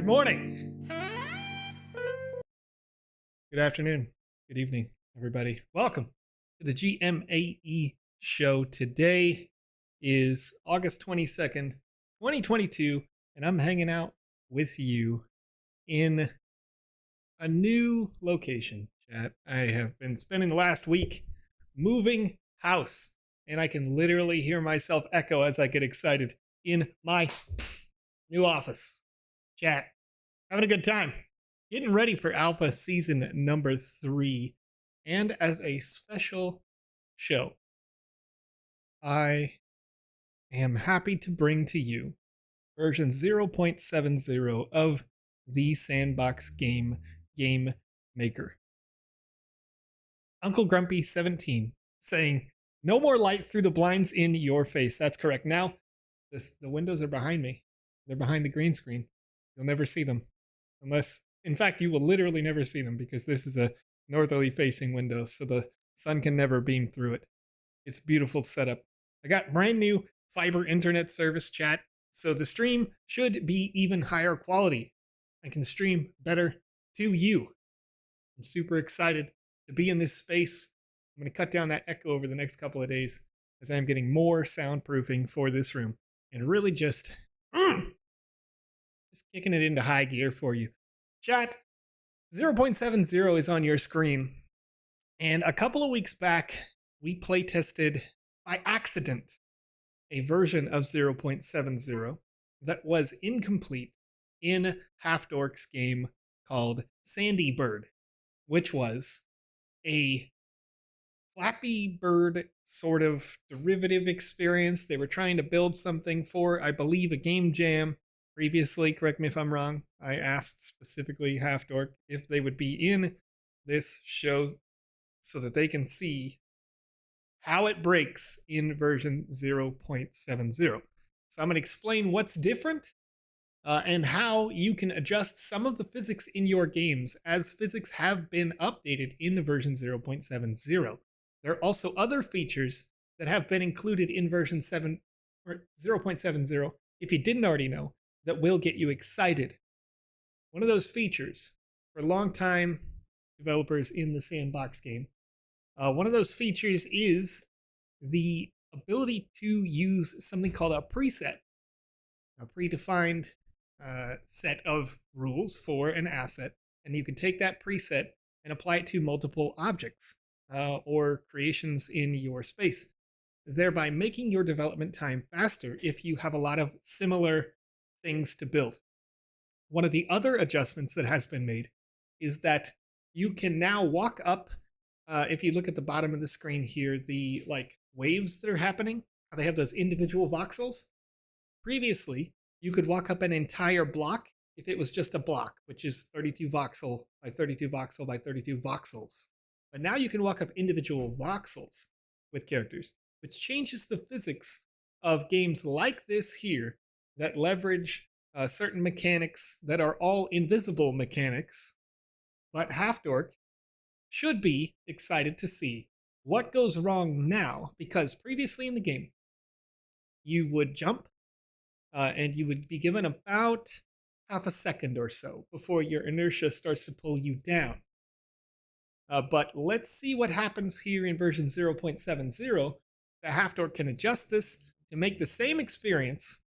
Good morning. Good afternoon. Good evening, everybody. Welcome to the GMAE show. Today is August 22nd, 2022, and I'm hanging out with you in a new location, chat. I have been spending the last week moving house, and I can literally hear myself echo as I get excited in my new office. Chat, having a good time. Getting ready for Alpha season number 3. And as a special show, I am happy to bring to you version 0.70 of the Sandbox Game Maker. Uncle Grumpy 17 saying, "No more light through the blinds in your face." That's correct. Now, the windows are behind me. They're behind the green screen. You'll never see them. Unless, in fact, you will literally never see them because this is a northerly facing window, so the sun can never beam through it. It's a beautiful setup. I got brand new fiber internet service, chat, so the stream should be even higher quality. I can stream better to you. I'm super excited to be in this space. I'm going to cut down that echo over the next couple of days as I'm getting more soundproofing for this room and really just kicking it into high gear for you. Chat, 0.70 is on your screen. And a couple of weeks back, we play tested by accident a version of 0.70 that was incomplete in Half Dork's game called Sandy Bird, which was a Flappy Bird sort of derivative experience. They were trying to build something for, I believe, a game jam. Previously, correct me if I'm wrong, I asked specifically Half Dork if they would be in this show so that they can see how it breaks in version 0.70. So I'm going to explain what's different and how you can adjust some of the physics in your games as physics have been updated in the version 0.70. There are also other features that have been included in version 7 or 0.70 if you didn't already know, that will get you excited. One of those features for longtime developers in the Sandbox game, one of those features is the ability to use something called a preset, a predefined set of rules for an asset, and you can take that preset and apply it to multiple objects or creations in your space, thereby making your development time faster if you have a lot of similar things to build. One of the other adjustments that has been made is that you can now walk up, if you look at the bottom of the screen here, the waves that are happening, how they have those individual voxels. Previously, you could walk up an entire block if it was just a block, which is 32 voxel by 32 voxel by 32 voxels. But now you can walk up individual voxels with characters, which changes the physics of games like this here that leverage certain mechanics that are all invisible mechanics. But Half Dork should be excited to see what goes wrong now, because previously in the game, you would jump and you would be given about half a second or so before your inertia starts to pull you down. But let's see what happens here in version 0.70. The Half Dork can adjust this to make the same experience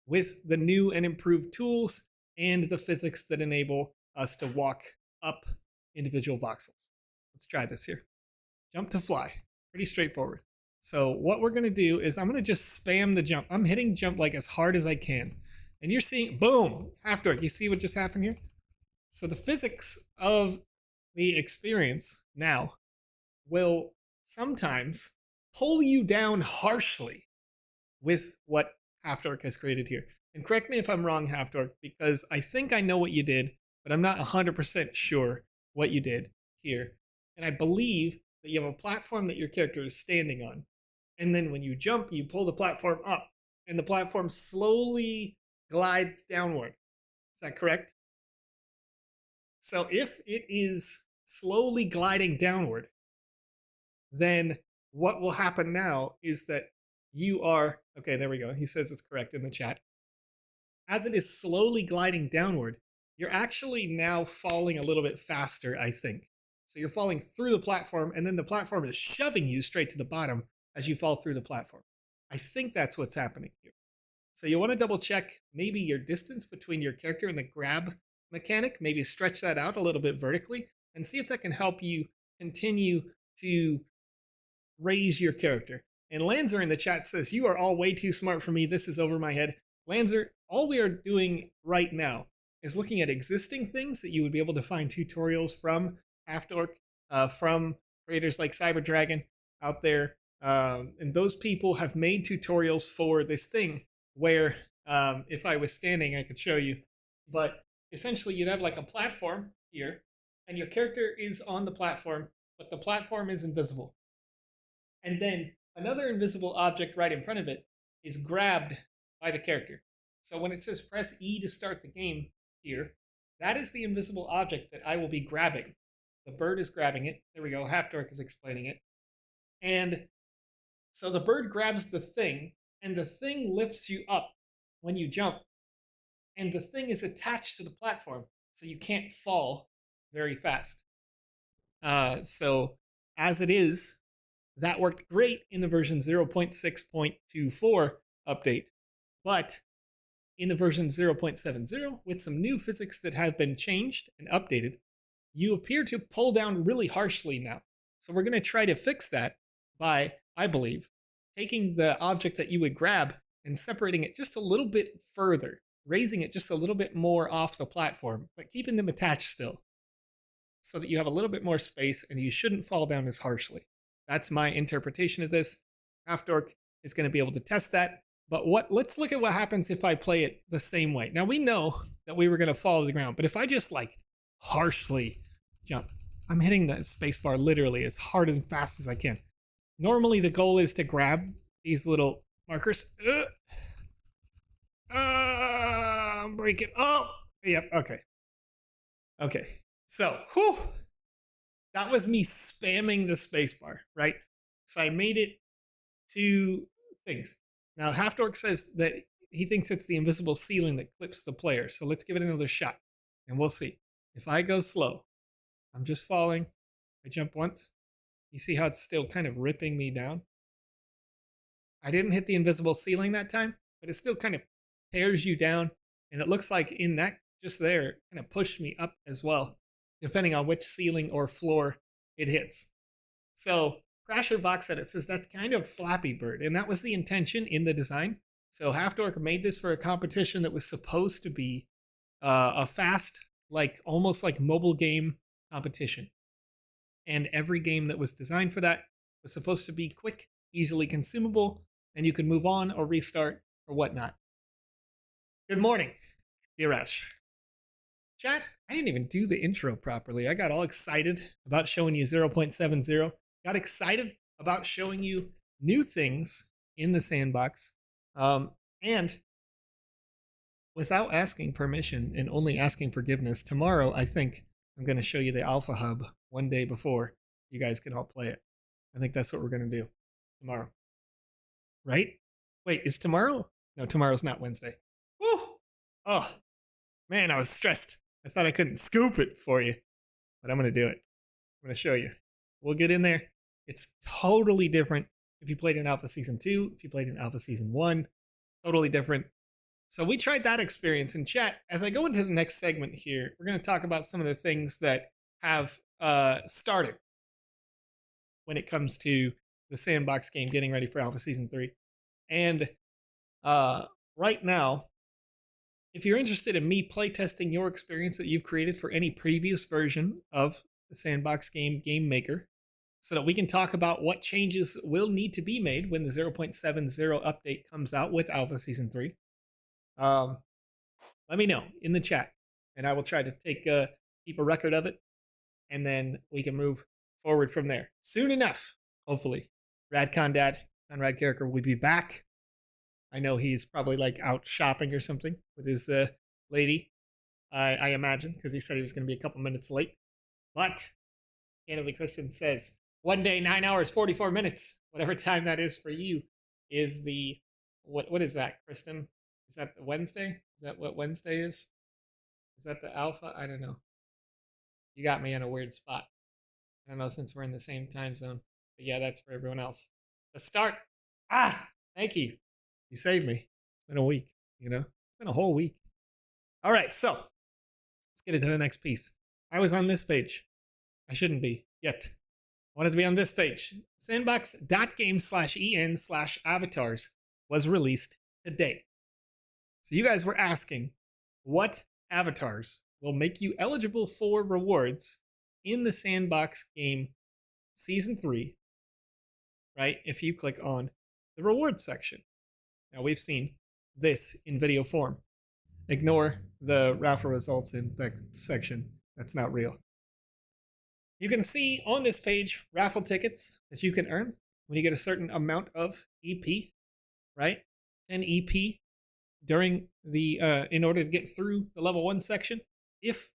with the new and improved tools and the physics that enable us to walk up individual voxels. Let's try this here. Jump to fly. Pretty straightforward. So what we're going to do is I'm going to just spam the jump. I'm hitting jump like as hard as I can. And you're seeing, boom, Half Dork. You see what just happened here? So the physics of the experience now will sometimes pull you down harshly with what Half Dork has created here. And correct me if I'm wrong, Half Dork, because I think I know what you did, but I'm not 100% sure what you did here. And I believe that you have a platform that your character is standing on. And then when you jump, you pull the platform up, and the platform slowly glides downward. Is that correct? So if it is slowly gliding downward, then what will happen now is that you are, okay, there we go. He says it's correct in the chat. As it is slowly gliding downward, you're actually now falling a little bit faster, I think. So you're falling through the platform, and then the platform is shoving you straight to the bottom as you fall through the platform. I think that's what's happening here. So you want to double check maybe your distance between your character and the grab mechanic, maybe stretch that out a little bit vertically, and see if that can help you continue to raise your character. And Lanzer in the chat says, you are all way too smart for me. This is over my head. Lanzer, all we are doing right now is looking at existing things that you would be able to find tutorials from Halfdork, from creators like CyberDragon out there. And those people have made tutorials for this thing where if I was standing, I could show you. But essentially, you'd have like a platform here, and your character is on the platform, but the platform is invisible. And then another invisible object right in front of it is grabbed by the character. So when it says press E to start the game here, that is the invisible object that I will be grabbing. The bird is grabbing it. There we go. Halfdork is explaining it. And so the bird grabs the thing, and the thing lifts you up when you jump. And the thing is attached to the platform, so you can't fall very fast. So as it is, that worked great in the version 0.6.24 update, but in the version 0.70, with some new physics that have been changed and updated, you appear to pull down really harshly now. So we're going to try to fix that by, I believe, taking the object that you would grab and separating it just a little bit further, raising it just a little bit more off the platform, but keeping them attached still, so that you have a little bit more space and you shouldn't fall down as harshly. That's my interpretation of this. Halfdork is going to be able to test that. But let's look at what happens if I play it the same way. Now, we know that we were going to fall to the ground, but if I just like harshly jump, I'm hitting the spacebar literally as hard and fast as I can. Normally, the goal is to grab these little markers. I'm breaking. Oh, yep. Okay. Okay. So, whew. That was me spamming the spacebar, right? So I made it to things. Now, Halfdork says that he thinks it's the invisible ceiling that clips the player. So let's give it another shot, and we'll see. If I go slow, I'm just falling. I jump once. You see how it's still kind of ripping me down? I didn't hit the invisible ceiling that time, but it still kind of tears you down. And it looks like in that, just there, kind of pushed me up as well, depending on which ceiling or floor it hits. So Crasher VoxEdit says that's kind of Flappy Bird, and that was the intention in the design. So Halfdork made this for a competition that was supposed to be a fast, like almost like mobile game competition. And every game that was designed for that was supposed to be quick, easily consumable, and you could move on or restart or whatnot. Good morning, dear Ash. Chat, I didn't even do the intro properly. I got all excited about showing you 0.70. Got excited about showing you new things in the sandbox. And without asking permission and only asking forgiveness, tomorrow I think I'm going to show you the Alpha Hub one day before you guys can all play it. I think that's what we're going to do tomorrow. Right? Wait, is tomorrow? No, tomorrow's not Wednesday. Woo! Oh, man, I was stressed. I thought I couldn't scoop it for you, but I'm going to do it. I'm going to show you. We'll get in there. It's totally different if you played in Alpha Season 2, if you played in Alpha Season 1. Totally different. So we tried that experience in chat. As I go into the next segment here, we're going to talk about some of the things that have started when it comes to the Sandbox game getting ready for Alpha Season 3. And right now, if you're interested in me playtesting your experience that you've created for any previous version of the Sandbox Game Maker, so that we can talk about what changes will need to be made when the 0.70 update comes out with Alpha Season 3, let me know in the chat, and I will try to keep a record of it, and then we can move forward from there. Soon enough, hopefully. Radcon Dad, Conrad Carricker, will be back. I know he's probably like out shopping or something with his lady, I imagine, because he said he was going to be a couple minutes late. But Candidly Kristen says, 1 day, 9 hours, 44 minutes, whatever time that is for you, is the, what is that, Kristen? Is that the Wednesday? Is that what Wednesday is? Is that the alpha? I don't know. You got me in a weird spot. I don't know since we're in the same time zone. But yeah, that's for everyone else. The start. Ah, thank you. You saved me. It's been a week, you know? It's been a whole week. All right, so let's get into the next piece. I was on this page. I shouldn't be yet. I wanted to be on this page. Sandbox.game/en/avatars was released today. So you guys were asking what avatars will make you eligible for rewards in the Sandbox game Season 3, right? If you click on the rewards section. Now we've seen this in video form. Ignore the raffle results in that section. That's not real. You can see on this page raffle tickets that you can earn when you get a certain amount of EP, right? 10 EP during the in order to get through the level 1 section. If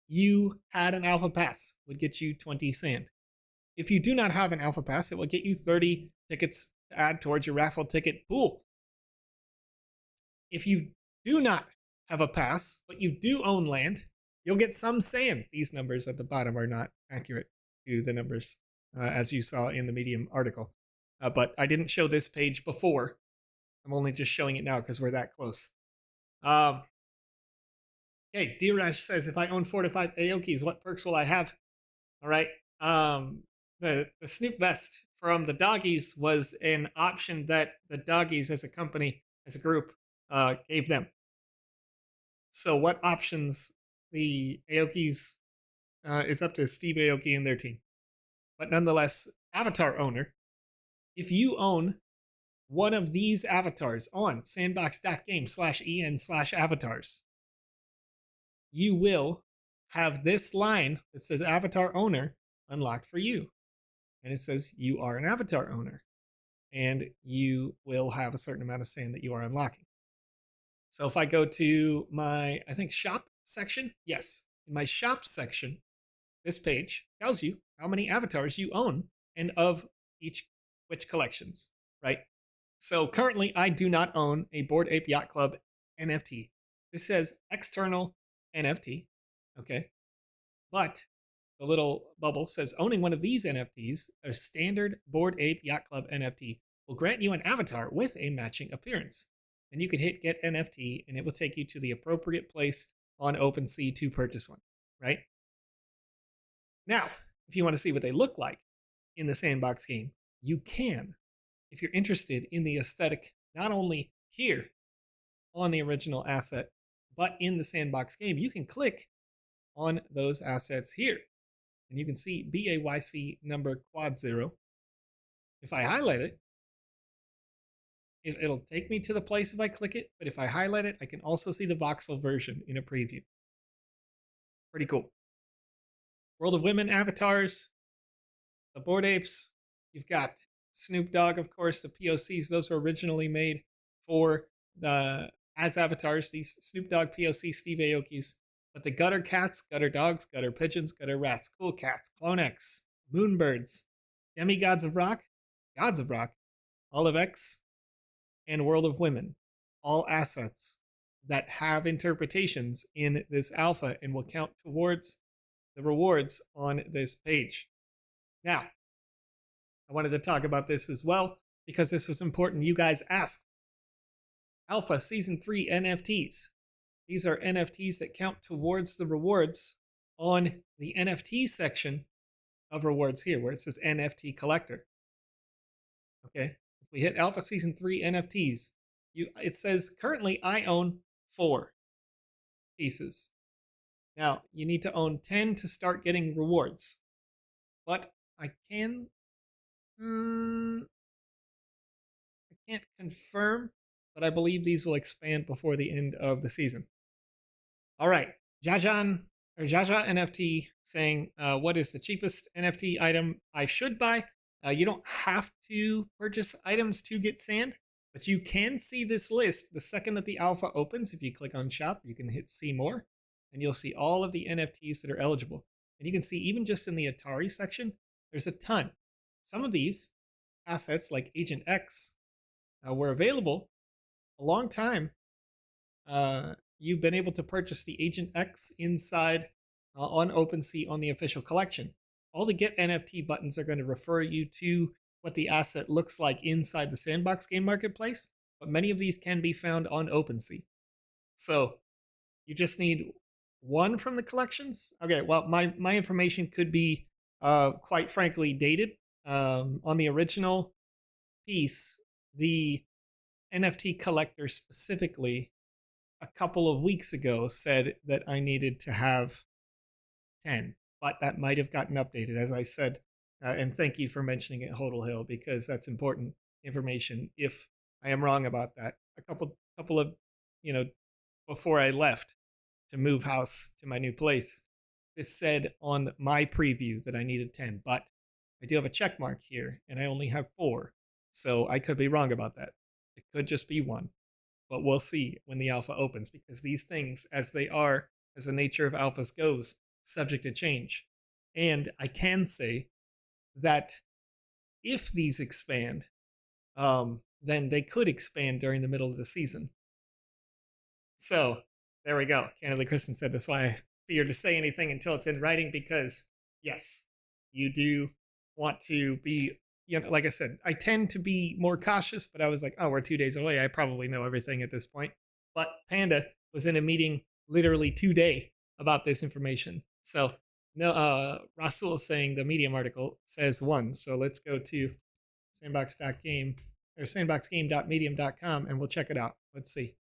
you had an alpha pass, would get you 20 sand. If you do not have an alpha pass, it will get you 30 tickets to add towards your raffle ticket pool. If you do not have a pass, but you do own land, you'll get some sand. These numbers at the bottom are not accurate to the numbers as you saw in the Medium article. But I didn't show this page before. I'm only just showing it now because we're that close. Okay, D-Rash says, if I own 4 to 5 Aokis, what perks will I have? All right. The Snoop Vest from the Doggies was an option that the Doggies as a company, as a group, gave them. So what options the Aokis is up to Steve Aoki and their team. But nonetheless, avatar owner, if you own one of these avatars on sandbox.game/en/avatars, you will have this line that says avatar owner unlocked for you. And it says you are an avatar owner. And you will have a certain amount of sand that you are unlocking. So if I go to my, I think, shop section, yes, in my shop section, this page tells you how many avatars you own and of which collections, right? So currently, I do not own a Bored Ape Yacht Club NFT. This says external NFT, okay? But the little bubble says owning one of these NFTs, a standard Bored Ape Yacht Club NFT, will grant you an avatar with a matching appearance. And you can hit get NFT and it will take you to the appropriate place on OpenSea to purchase one, right? Now, if you want to see what they look like in the Sandbox game, you can. If you're interested in the aesthetic, not only here on the original asset, but in the Sandbox game, you can click on those assets here. And you can see BAYC number quad 0. If I highlight it, it'll take me to the place if I click it, but if I highlight it, I can also see the voxel version in a preview. Pretty cool. World of Women avatars, the Bored Apes, you've got Snoop Dogg, of course, the POCs, those were originally made for the as avatars, these Snoop Dogg POC Steve Aoki's. But the gutter cats, gutter dogs, gutter pigeons, gutter rats, cool cats, Clone X, Moonbirds, Demigods of Rock, Gods of Rock, Olive X, and World of Women, all assets that have interpretations in this alpha and will count towards the rewards on this page. Now, I wanted to talk about this as well because this was important. You guys asked. Alpha Season 3 NFTs. These are NFTs that count towards the rewards on the NFT section of rewards here, where it says NFT Collector. Okay, if we hit Alpha Season 3 NFTs, it says currently I own 4 pieces. Now, you need to own 10 to start getting rewards. But I can't confirm, but I believe these will expand before the end of the season. All right, Jaja NFT saying, what is the cheapest NFT item I should buy? You don't have to purchase items to get sand, but you can see this list the second that the alpha opens. If you click on shop, you can hit see more, and you'll see all of the NFTs that are eligible. And you can see even just in the Atari section, there's a ton. Some of these assets, like Agent X, were available a long time, you've been able to purchase the Agent X inside on OpenSea on the official collection. All the Get NFT buttons are going to refer you to what the asset looks like inside the Sandbox Game Marketplace, but many of these can be found on OpenSea. So you just need one from the collections. Okay, well, my information could be quite frankly dated. On the original piece, the NFT collector specifically a couple of weeks ago said that I needed to have 10, but that might have gotten updated, as I said. And thank you for mentioning it, Hodel Hill, because that's important information. If I am wrong about that, a couple of, before I left to move house to my new place, this said on my preview that I needed 10, but I do have a check mark here, and I only have 4, so I could be wrong about that. It could just be 1, but we'll see when the alpha opens, because these things, as they are, as the nature of alphas goes, subject to change. And I can say that if these expand, then they could expand during the middle of the season. So there we go. Candidly Kristen said that's why I fear to say anything until it's in writing, because yes, you do want to be, like I said, I tend to be more cautious, but I was like, oh, we're 2 days away. I probably know everything at this point. But Panda was in a meeting literally today about this information. So no, Rasul is saying the Medium article says 1. So let's go to sandbox.game or sandboxgame.medium.com and we'll check it out. Let's see.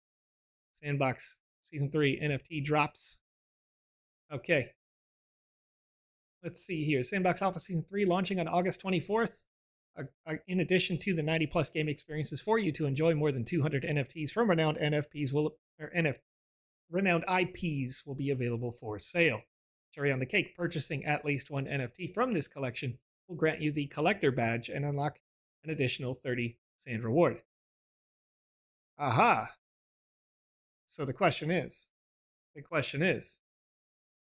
Sandbox Season 3 NFT drops. Okay. Let's see here. Sandbox Alpha Season 3 launching on August 24th. In addition to the 90 plus game experiences for you to enjoy, more than 200 NFTs from renowned renowned IPs will be available for sale. Cherry on the cake, purchasing at least 1 NFT from this collection will grant you the collector badge and unlock an additional 30 sand reward. Aha! So the question is,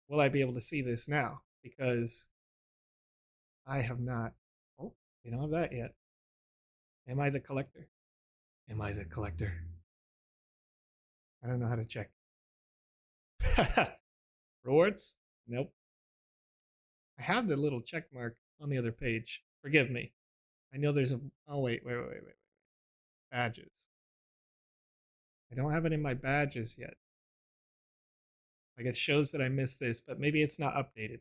will I be able to see this now? Because I have not. Oh, we don't have that yet. Am I the collector? Am I the collector? I don't know how to check. Rewards? Nope. I have the little check mark on the other page. Forgive me. I know there's a. Oh, wait. Badges. I don't have it in my badges yet. Like, it shows that I missed this, but maybe it's not updated.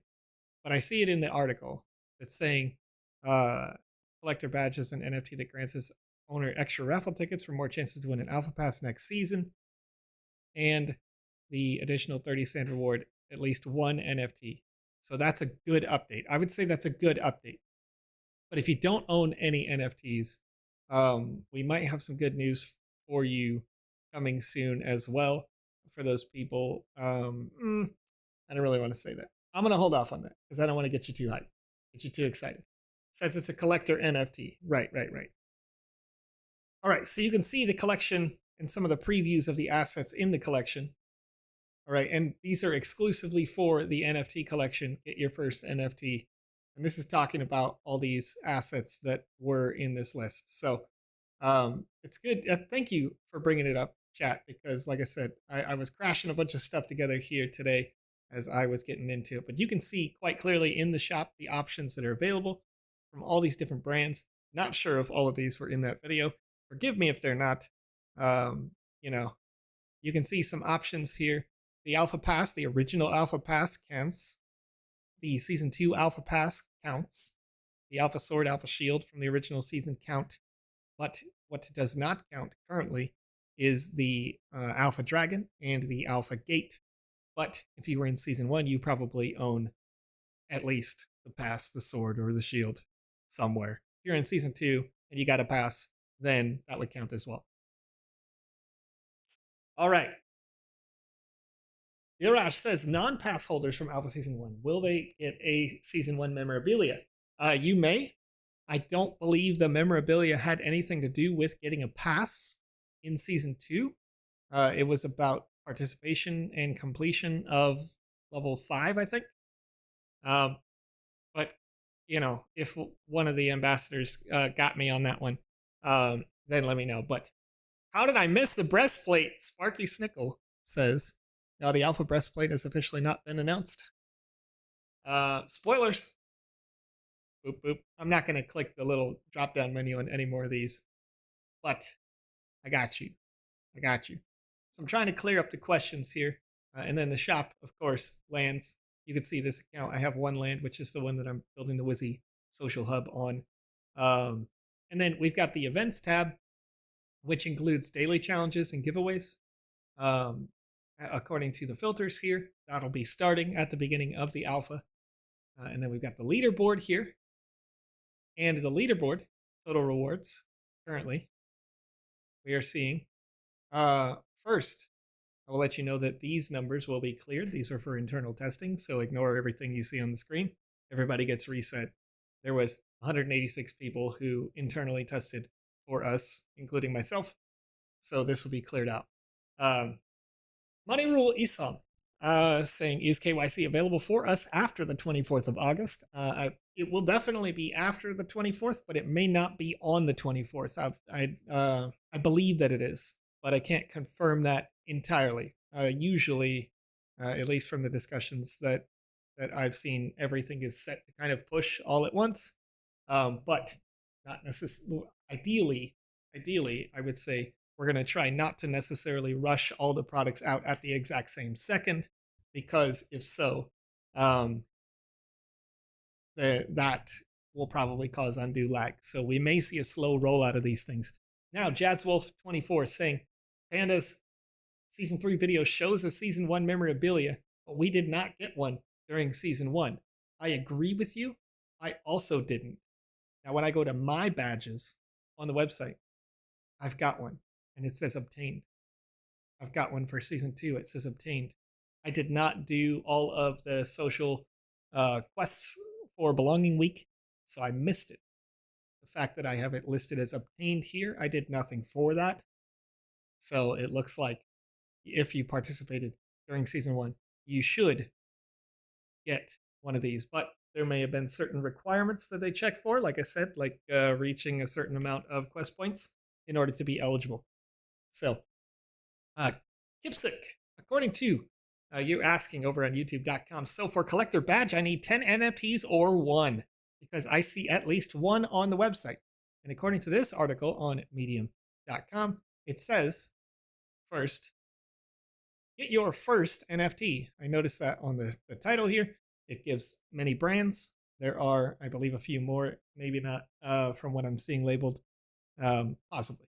But I see it in the article that's saying collector badges and NFT that grants its owner extra raffle tickets for more chances to win an Alpha Pass next season. And the additional 30 sand reward, at least 1 NFT. So that's a good update. I would say that's a good update. But if you don't own any NFTs, we might have some good news for you coming soon as well for those people. I don't really want to say that. I'm going to hold off on that because I don't want to get you too hyped, get you too excited. It says it's a collector NFT. Right. All right, so you can see the collection and some of the previews of the assets in the collection. All right, and these are exclusively for the NFT collection. Get your first NFT. And this is talking about all these assets that were in this list. So it's good. Thank you for bringing it up, chat, because like I said, I was crashing a bunch of stuff together here today as I was getting into it. But you can see quite clearly in the shop the options that are available from all these different brands. Not sure if all of these were in that video. Forgive me if they're not. You can see some options here. The Alpha Pass, the original Alpha Pass counts. The Season 2 Alpha Pass counts. The Alpha Sword, Alpha Shield from the original season count. But what does not count currently is the Alpha Dragon and the Alpha Gate. But if you were in Season 1, you probably own at least the pass, the sword, or the shield somewhere. If you're in Season 2 and you got a pass, then that would count as well. All right. Yurash says, non-pass holders from Alpha Season 1, will they get a Season 1 memorabilia? You may. I don't believe the memorabilia had anything to do with getting a pass in Season 2. It was about participation and completion of level 5, I think. But, if one of the ambassadors got me on that one, then let me know. But how did I miss the breastplate? Sparky Snickle says, Now the Alpha breastplate has officially not been announced. Spoilers. Boop, boop. I'm not going to click the little drop down menu on any more of these, but I got you. I got you. So I'm trying to clear up the questions here. And then the shop, of course, lands. You can see this account. I have one land, which is the one that I'm building the Wizzy social hub on. And then we've got the events tab, which includes daily challenges and giveaways. According to the filters here, that'll be starting at the beginning of the alpha. And then we've got the leaderboard here. And the leaderboard, total rewards, currently, we are seeing. First, I will let you know that these numbers will be cleared. These are for internal testing, so ignore everything you see on the screen. Everybody gets reset. There was 186 people who internally tested for us, including myself. So this will be cleared out. Money Rule Isam saying, is KYC available for us after the 24th of August? It will definitely be after the 24th, but it may not be on the 24th. I believe that it is, but I can't confirm that entirely. Usually, at least from the discussions that I've seen, everything is set to kind of push all at once. But not necessarily. Ideally, I would say we're going to try not to necessarily rush all the products out at the exact same second, because if so, that will probably cause undue lag. So we may see a slow rollout of these things. Now, JazzWolf24 saying, Panda's Season 3 video shows a Season 1 memorabilia, but we did not get one during Season 1. I agree with you. I also didn't. Now, when I go to my badges on the website, I've got one, and it says obtained. I've got one for Season 2. It says obtained. I did not do all of the social quests for Belonging Week, so I missed it. The fact that I have it listed as obtained here, I did nothing for that. So it looks like if you participated during Season 1, you should get one of these. But there may have been certain requirements that they checked for, like I said, like reaching a certain amount of quest points in order to be eligible. So, Kipsick, according to you asking over on youtube.com, so for collector badge, I need 10 NFTs or one, because I see at least one on the website. And according to this article on medium.com, it says, first, get your first NFT. I noticed that on the title here. It gives many brands. There are, I believe, a few more, maybe not from what I'm seeing labeled, possibly.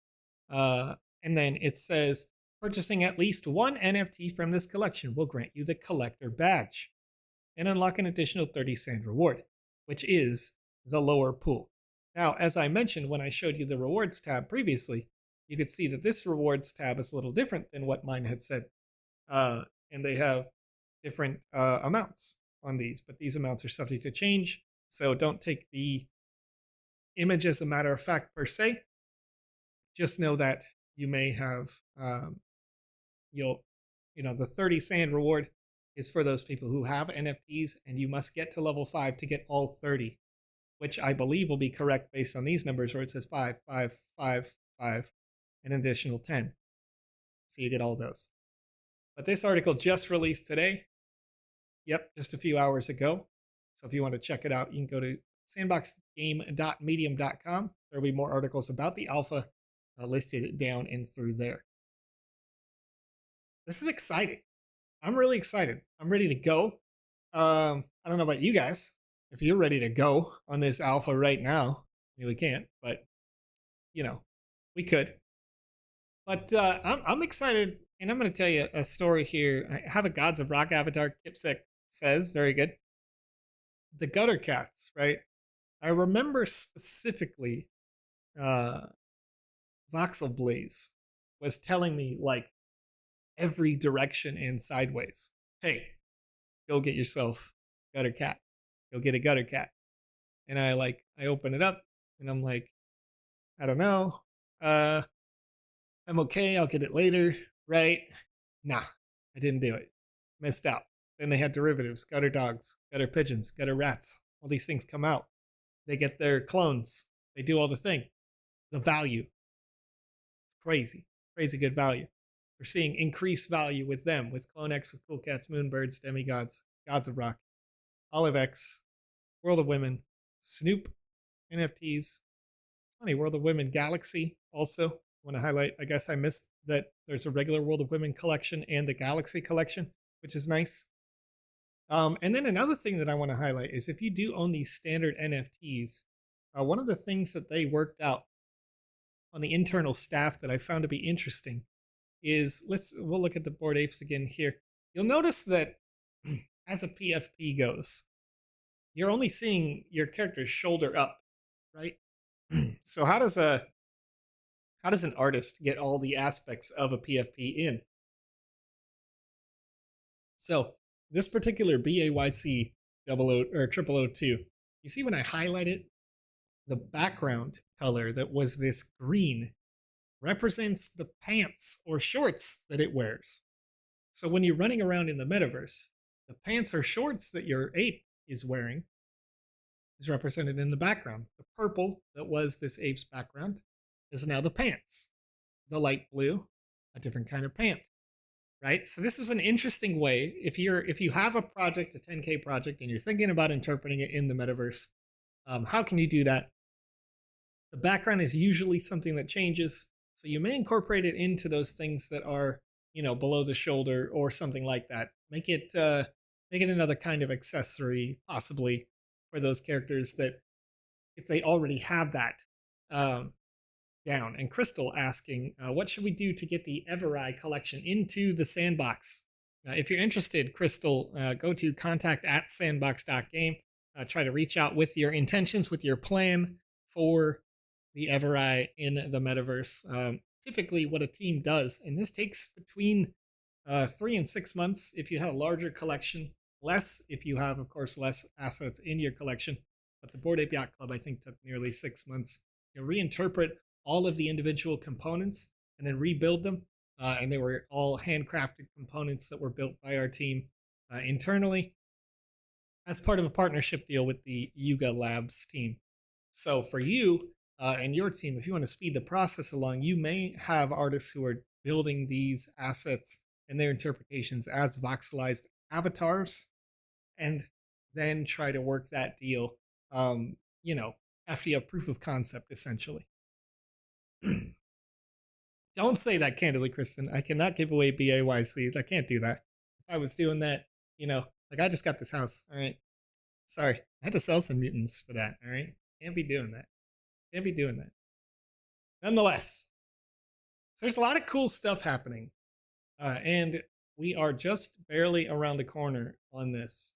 And then it says, purchasing at least one NFT from this collection will grant you the collector badge and unlock an additional 30 sand reward, which is the lower pool. Now, as I mentioned when I showed you the rewards tab previously, you could see that this rewards tab is a little different than what mine had said. And they have different amounts on these, but these amounts are subject to change. So don't take the image as a matter of fact per se. Just know that you may have, the 30 sand reward is for those people who have NFTs, and you must get to level 5 to get all 30, which I believe will be correct based on these numbers where it says 5, 5, 5, 5, an additional 10. So you get all those. But this article just released today. Yep, just a few hours ago. So if you want to check it out, you can go to sandboxgame.medium.com. There'll be more articles about the alpha listed down and through there. This is exciting. I'm really excited. I'm ready to go. I don't know about you guys. If you're ready to go on this alpha right now, I mean, we can't, but we could. But I'm excited, and I'm going to tell you a story here. I have a Gods of Rock avatar. Kipsick says, very good. The gutter cats, right? I remember specifically Voxel Blaze was telling me, like, every direction and sideways, hey, go get yourself a gutter cat. Go get a gutter cat. And I open it up, and I'm like, I don't know. I'm okay. I'll get it later, right? Nah, I didn't do it. Missed out. Then they had derivatives, gutter dogs, gutter pigeons, gutter rats. All these things come out. They get their clones. They do all the thing. The value. It's crazy. Crazy good value. We're seeing increased value with them, with Clone X, with Cool Cats, Moonbirds, Demigods, Gods of Rock, Olive X, World of Women, Snoop, NFTs. Funny, World of Women Galaxy also. I want to highlight, I guess I missed that there's a regular World of Women collection and the Galaxy collection, which is nice. And then another thing that I want to highlight is if you do own these standard NFTs, one of the things that they worked out on the internal staff that I found to be interesting is we'll look at the Bored Apes again here. You'll notice that as a PFP goes, you're only seeing your character's shoulder up, right? So how does an artist get all the aspects of a PFP in? So this particular BAYC 0002, you see when I highlight it, the background color that was this green represents the pants or shorts that it wears. So when you're running around in the metaverse, the pants or shorts that your ape is wearing is represented in the background. The purple that was this ape's background is now the pants. The light blue, a different kind of pant, right? So this was an interesting way. If you have a project, a 10K project, and you're thinking about interpreting it in the metaverse, how can you do that? The background is usually something that changes, so you may incorporate it into those things that are, below the shoulder or something like that. Make it another kind of accessory, possibly, for those characters that if they already have that down. And Crystal asking, what should we do to get the Evereye collection into the sandbox? If you're interested, Crystal, go to contact@sandbox.game. Try to reach out with your intentions, with your plan for the Evereye in the metaverse. Typically, what a team does, and this takes between 3 and 6 months if you have a larger collection, less if you have, of course, less assets in your collection. But the Bored Ape Yacht Club, I think, took nearly 6 months to reinterpret all of the individual components and then rebuild them. And they were all handcrafted components that were built by our team internally as part of a partnership deal with the Yuga Labs team. So for you and your team, if you want to speed the process along, you may have artists who are building these assets and their interpretations as voxelized avatars, and then try to work that deal, after you have proof of concept, essentially. Don't say that candidly, Kristen. I cannot give away BAYCs. I can't do that. If I was doing that, like I just got this house. All right. Sorry. I had to sell some mutants for that. All right. Can't be doing that. Can't be doing that. Nonetheless, so there's a lot of cool stuff happening. And we are just barely around the corner on this.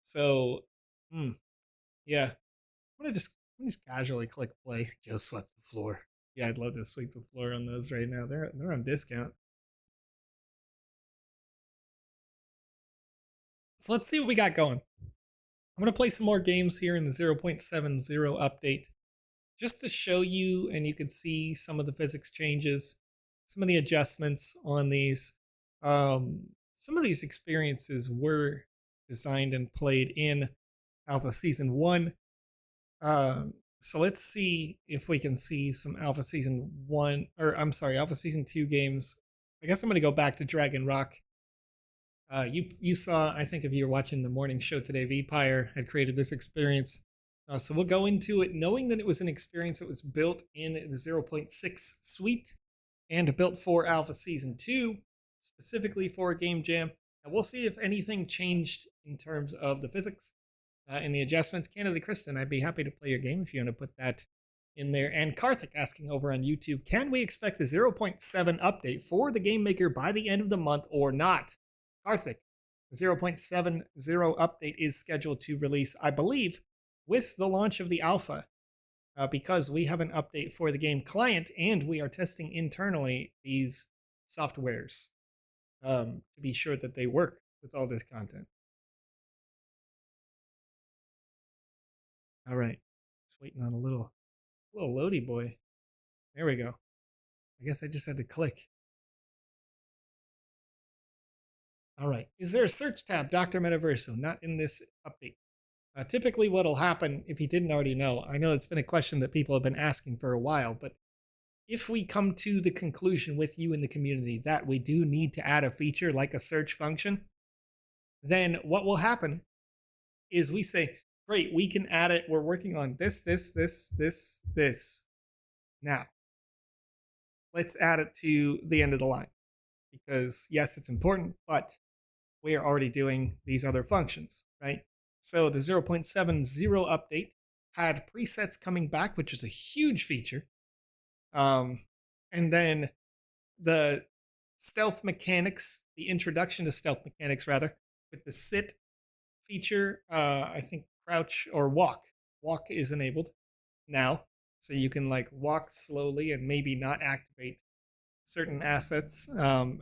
So, yeah. I'm gonna just casually click play. Just swept the floor. Yeah, I'd love to sweep the floor on those right now. They're on discount. So let's see what we got going. I'm gonna play some more games here in the 0.70 update, just to show you, and you can see some of the physics changes, some of the adjustments on these. Some of these experiences were designed and played in Alpha Season 1. So let's see if we can see some Alpha Season 2 games. I guess I'm going to go back to Dragon Rock. You saw, I think if you were watching the morning show today, VPire had created this experience. So we'll go into it knowing that it was an experience that was built in the 0.6 suite and built for Alpha Season 2, specifically for a game jam. And we'll see if anything changed in terms of the physics and the adjustments. Candidly, Kristen, I'd be happy to play your game if you want to put that in there. And Karthik asking over on YouTube, can we expect a 0.7 update for the Game Maker by the end of the month or not? Karthik, the 0.70 update is scheduled to release, I believe, with the launch of the alpha, because we have an update for the game client and we are testing internally these softwares to be sure that they work with all this content. All right, just waiting on a little loady boy. There we go. I guess I just had to click. All right, is there a search tab, Dr. Metaverso? Not in this update. Typically what'll happen, if you didn't already know, I know it's been a question that people have been asking for a while, but if we come to the conclusion with you in the community that we do need to add a feature like a search function, then what will happen is we say, great, we can add it. We're working on this. Now, let's add it to the end of the line. Because yes, it's important, but we are already doing these other functions, right? So the 0.70 update had presets coming back, which is a huge feature. And then the stealth mechanics, the introduction to stealth mechanics rather, with the sit feature, I think crouch or walk is enabled now, so you can like walk slowly and maybe not activate certain assets. And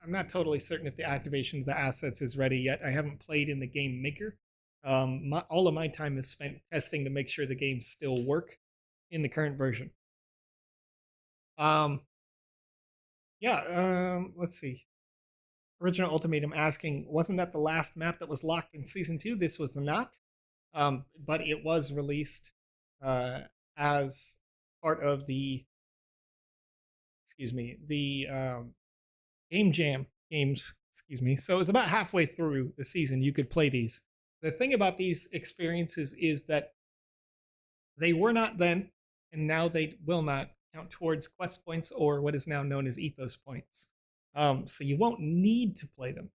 I'm not totally certain if the activation of the assets is ready yet. I haven't played in the game maker. All of my time is spent testing to make sure the games still work in the current version. Let's see. Original Ultimatum asking, wasn't that the last map that was locked in Season 2? This was not, but it was released as part of the, Game Jam games, So it was about halfway through the season you could play these. The thing about these experiences is that they were not then, and now they will not count towards quest points or what is now known as ethos points. So you won't need to play them.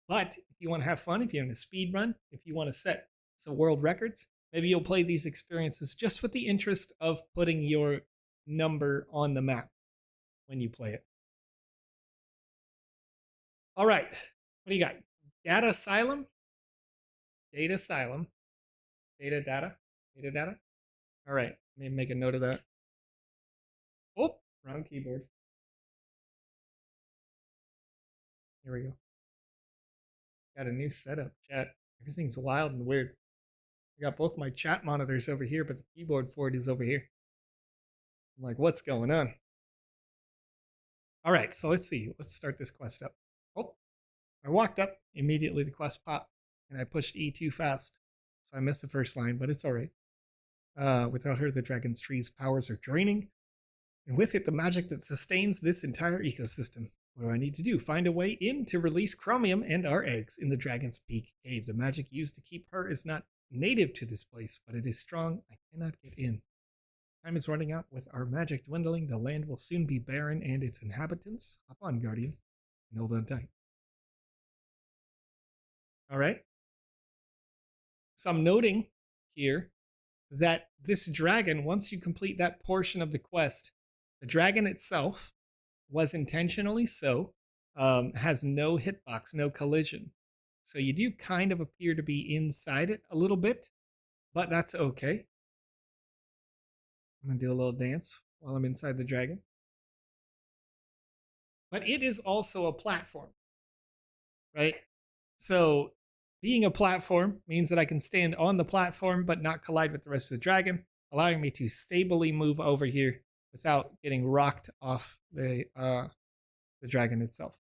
But if you want to have fun, if you want to speed run, if you want to set some world records, maybe you'll play these experiences just with the interest of putting your number on the map when you play it. All right, what do you got? Data Asylum? Data Asylum. Data. All right, let me make a note of that. Oh, wrong keyboard. Here we go. Got a new setup, chat. Everything's wild and weird. I got both my chat monitors over here, but the keyboard for it is over here. I'm like, what's going on? All right, so let's see. Let's start this quest up. Oh, I walked up. Immediately the quest popped, and I pushed E too fast. So I missed the first line, but it's all right. Without her, the dragon's tree's powers are draining, and with it, the magic that sustains this entire ecosystem. What do I need to do? Find a way in to release chromium and our eggs in the Dragon's Peak cave. The magic used to keep her is not native to this place, but it is strong. I cannot get in. Time is running out. With our magic dwindling, the land will soon be barren and its inhabitants. Hop on, Guardian, and hold on tight. All right. So I'm noting here that this dragon, once you complete that portion of the quest, the dragon itself was intentionally so, has no hitbox, no collision. So you do kind of appear to be inside it a little bit, but that's okay. I'm going to do a little dance while I'm inside the dragon. But it is also a platform, right? So being a platform means that I can stand on the platform but not collide with the rest of the dragon, allowing me to stably move over here without getting rocked off the dragon itself.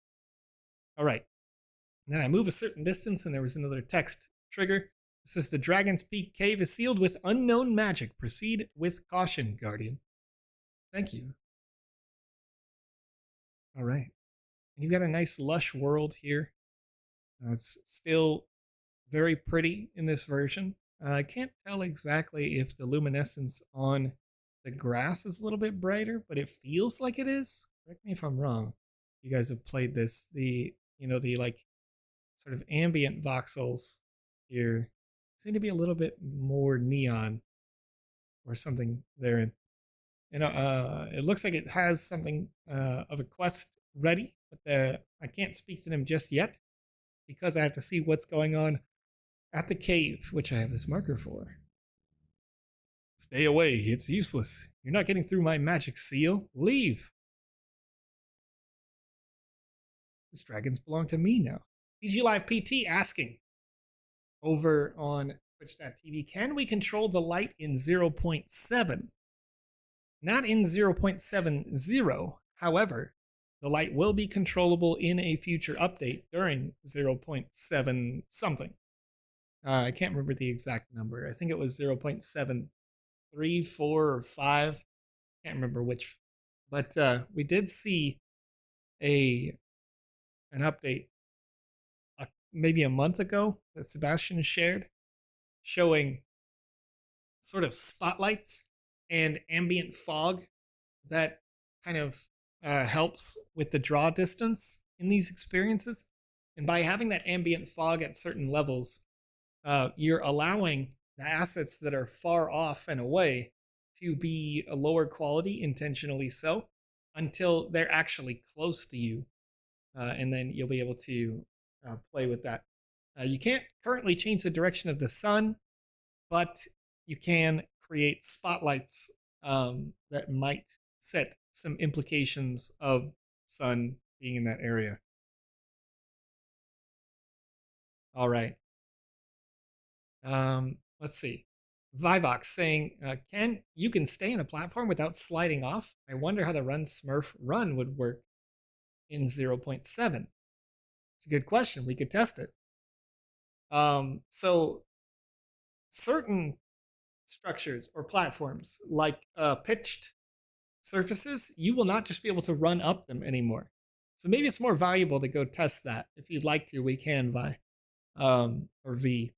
All right. And then I move a certain distance and there was another text trigger. It says the Dragon's Peak cave is sealed with unknown magic. Proceed with caution, Guardian. Thank you. All right. And you've got a nice lush world here. It's still very pretty in this version. I can't tell exactly if the luminescence on the grass is a little bit brighter, but it feels like it is. Correct me if I'm wrong. You guys have played this. The like sort of ambient voxels here seem to be a little bit more neon or something therein. And it looks like it has something of a quest ready, but I can't speak to them just yet because I have to see what's going on at the cave, which I have this marker for. Stay away, it's useless. You're not getting through my magic seal. Leave. These dragons belong to me now. PG Live PT asking over on Twitch.tv, can we control the light in 0.7? Not in 0.70. However, the light will be controllable in a future update during 0.7 something. I can't remember the exact number. I think it was 0.734 or 5. Can't remember which But we did see a an update maybe a month ago that Sebastian shared showing sort of spotlights and ambient fog that kind of helps with the draw distance in these experiences. And by having that ambient fog at certain levels, you're allowing the assets that are far off and away to be a lower quality, intentionally so, until they're actually close to you. And then you'll be able to play with that. You can't currently change the direction of the sun, but you can create spotlights that might set some implications of sun being in that area. All right. Let's see. Vivox saying, "Can you can stay on a platform without sliding off? I wonder how the Run Smurf Run would work in 0.7." It's a good question. We could test it. So certain structures or platforms like pitched surfaces, you will not just be able to run up them anymore. So maybe it's more valuable to go test that. If you'd like to, we can, Vi. Or V.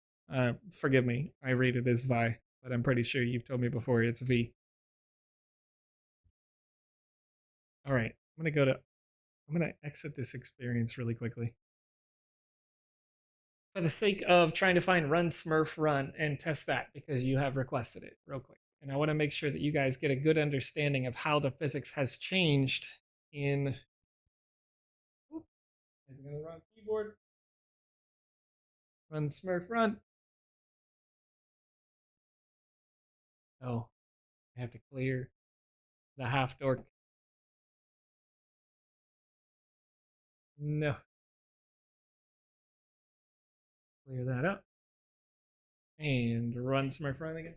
Forgive me, I read it as Vi, but I'm pretty sure you've told me before it's V. All right, I'm gonna exit this experience really quickly for the sake of trying to find Run Smurf Run and test that because you have requested it real quick. And I want to make sure that you guys get a good understanding of how the physics has changed in. Oop, I'm going to wrong keyboard. Run Smurf Run. Oh, I have to clear the half dork. No. Clear that up. And Run Smurf Run again.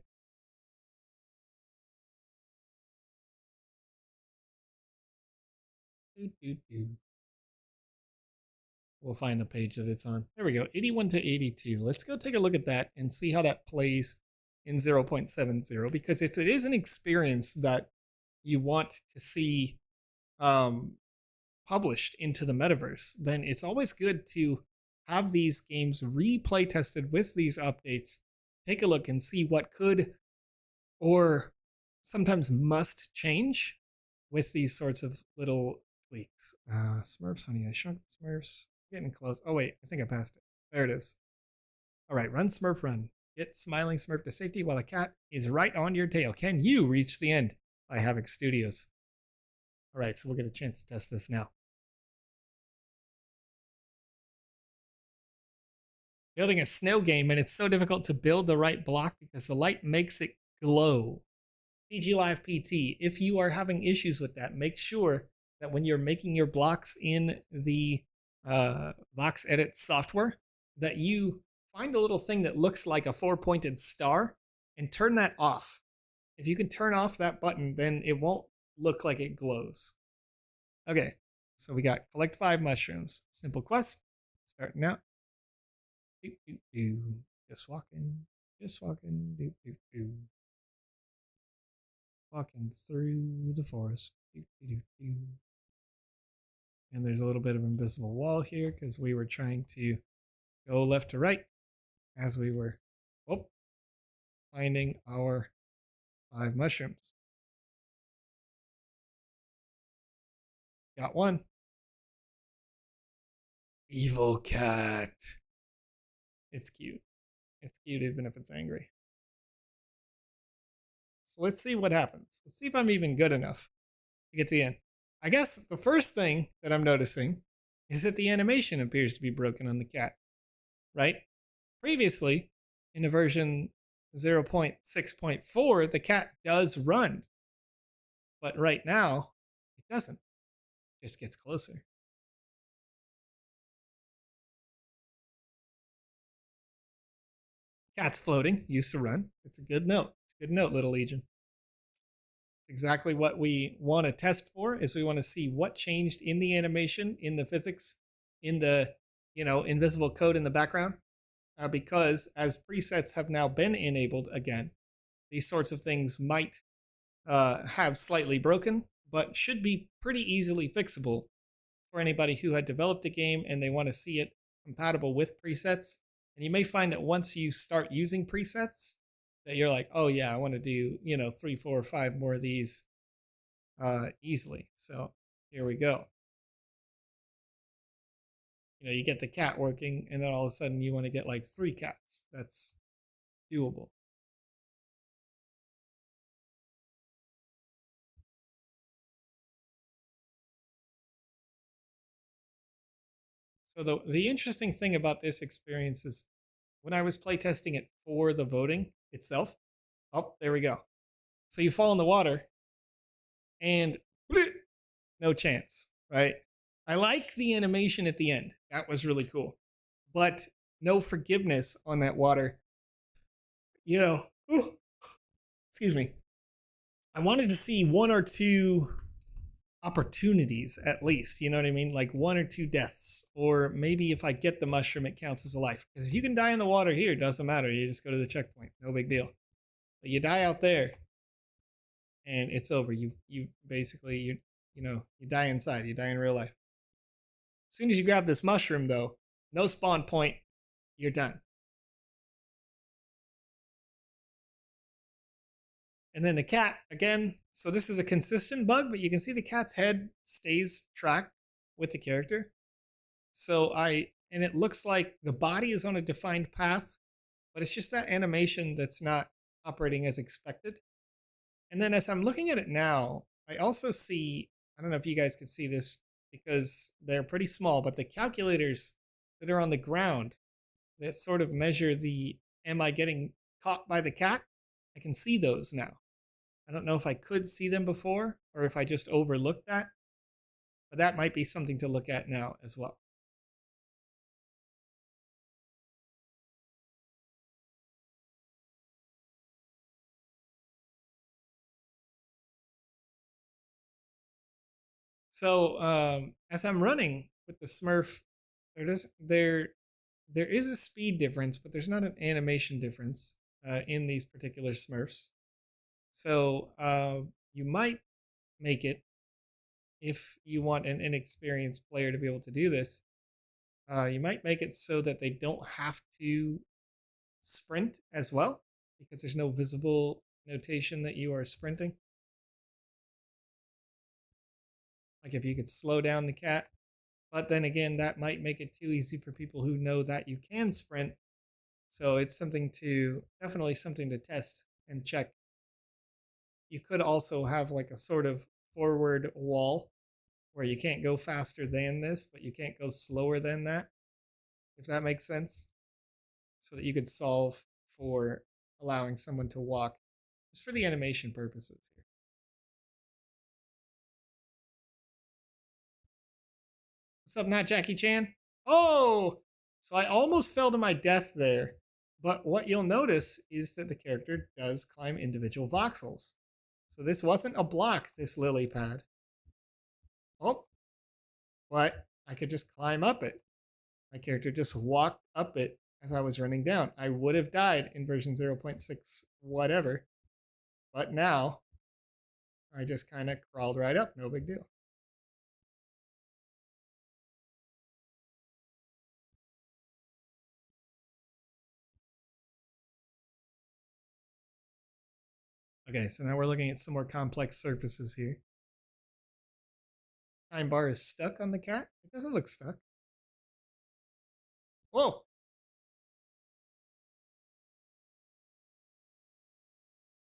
We'll find the page that it's on. There we go, 81 to 82. Let's go take a look at that and see how that plays in 0.70. Because if it is an experience that you want to see published into the metaverse, then it's always good to have these games replay tested with these updates. Take a look and see what could or sometimes must change with these sorts of little tweaks. Smurfs, honey, I shrunk the Smurfs. Getting close. Oh, wait, I think I passed it. There it is. All right, Run Smurf Run. Get Smiling Smurf to safety while a cat is right on your tail. Can you reach the end by Havoc Studios? All right, so we'll get a chance to test this now. Building a snow game, and it's so difficult to build the right block because the light makes it glow. PG Live PT, if you are having issues with that, make sure that when you're making your blocks in the VoxEdit software, that you find a little thing that looks like a 4-pointed star and turn that off. If you can turn off that button, then it won't look like it glows. Okay, so we got collect 5 mushrooms. Simple quest. Starting out. Doo, doo, doo. Just walking. Just walking. Doo, doo, doo. Walking through the forest. Doo, doo, doo, doo. And there's a little bit of invisible wall here because we were trying to go left to right as we were finding our 5 mushrooms. Got one. Evil cat. It's cute. It's cute even if it's angry. So let's see what happens. Let's see if I'm even good enough to get to the end. I guess the first thing that I'm noticing is that the animation appears to be broken on the cat, right? Previously, in a version 0.6.4, the cat does run. But right now, it doesn't. It just gets closer. Cat's floating, used to run. It's a good note. It's a good note, Little Legion. Exactly what we want to test for is we want to see what changed in the animation, in the physics, in the invisible code in the background. Because as presets have now been enabled again, these sorts of things might have slightly broken, but should be pretty easily fixable for anybody who had developed a game and they want to see it compatible with presets. And you may find that once you start using presets, that you're like, oh yeah, I want to do 3, 4, 5 more of these easily. So here we go. You get the cat working, and then all of a sudden you want to get like 3 cats. That's doable. So the interesting thing about this experience is when I was playtesting it for the voting itself. Oh, there we go. So you fall in the water, and no chance, right? I like the animation at the end. That was really cool. But no forgiveness on that water. Excuse me. I wanted to see 1 or 2 opportunities at least, you know what I mean? Like 1 or 2 deaths, or maybe if I get the mushroom, it counts as a life. Because you can die in the water here, doesn't matter. You just go to the checkpoint, no big deal. But you die out there, and it's over. You basically you die inside. You die in real life. As soon as you grab this mushroom, though, no spawn point, you're done. And then the cat, again, so this is a consistent bug, but you can see the cat's head stays tracked with the character. And it looks like the body is on a defined path, but it's just that animation that's not operating as expected. And then as I'm looking at it now, I also see, I don't know if you guys can see this because they're pretty small, but the calculators that are on the ground that sort of measure the, am I getting caught by the cat? I can see those now. I don't know if I could see them before or if I just overlooked that, but that might be something to look at now as well. So as I'm running with the Smurf, there is a speed difference, but there's not an animation difference in these particular Smurfs. So you might make it, if you want an inexperienced player to be able to do this, you might make it so that they don't have to sprint as well, because there's no visible notation that you are sprinting. Like if you could slow down the cat, but then again, that might make it too easy for people who know that you can sprint. So it's definitely something to test and check. You could also have like a sort of forward wall where you can't go faster than this, but you can't go slower than that, if that makes sense. So that you could solve for allowing someone to walk just for the animation purposes here. What's up, not Jackie Chan? Oh, so I almost fell to my death there. But what you'll notice is that the character does climb individual voxels. So this wasn't a block, this lily pad. Oh, but I could just climb up it. My character just walked up it as I was running down. I would have died in version 0.6 whatever, but now I just kind of crawled right up, no big deal. Okay, so now we're looking at some more complex surfaces here. Time bar is stuck on the cat. It doesn't look stuck. Whoa!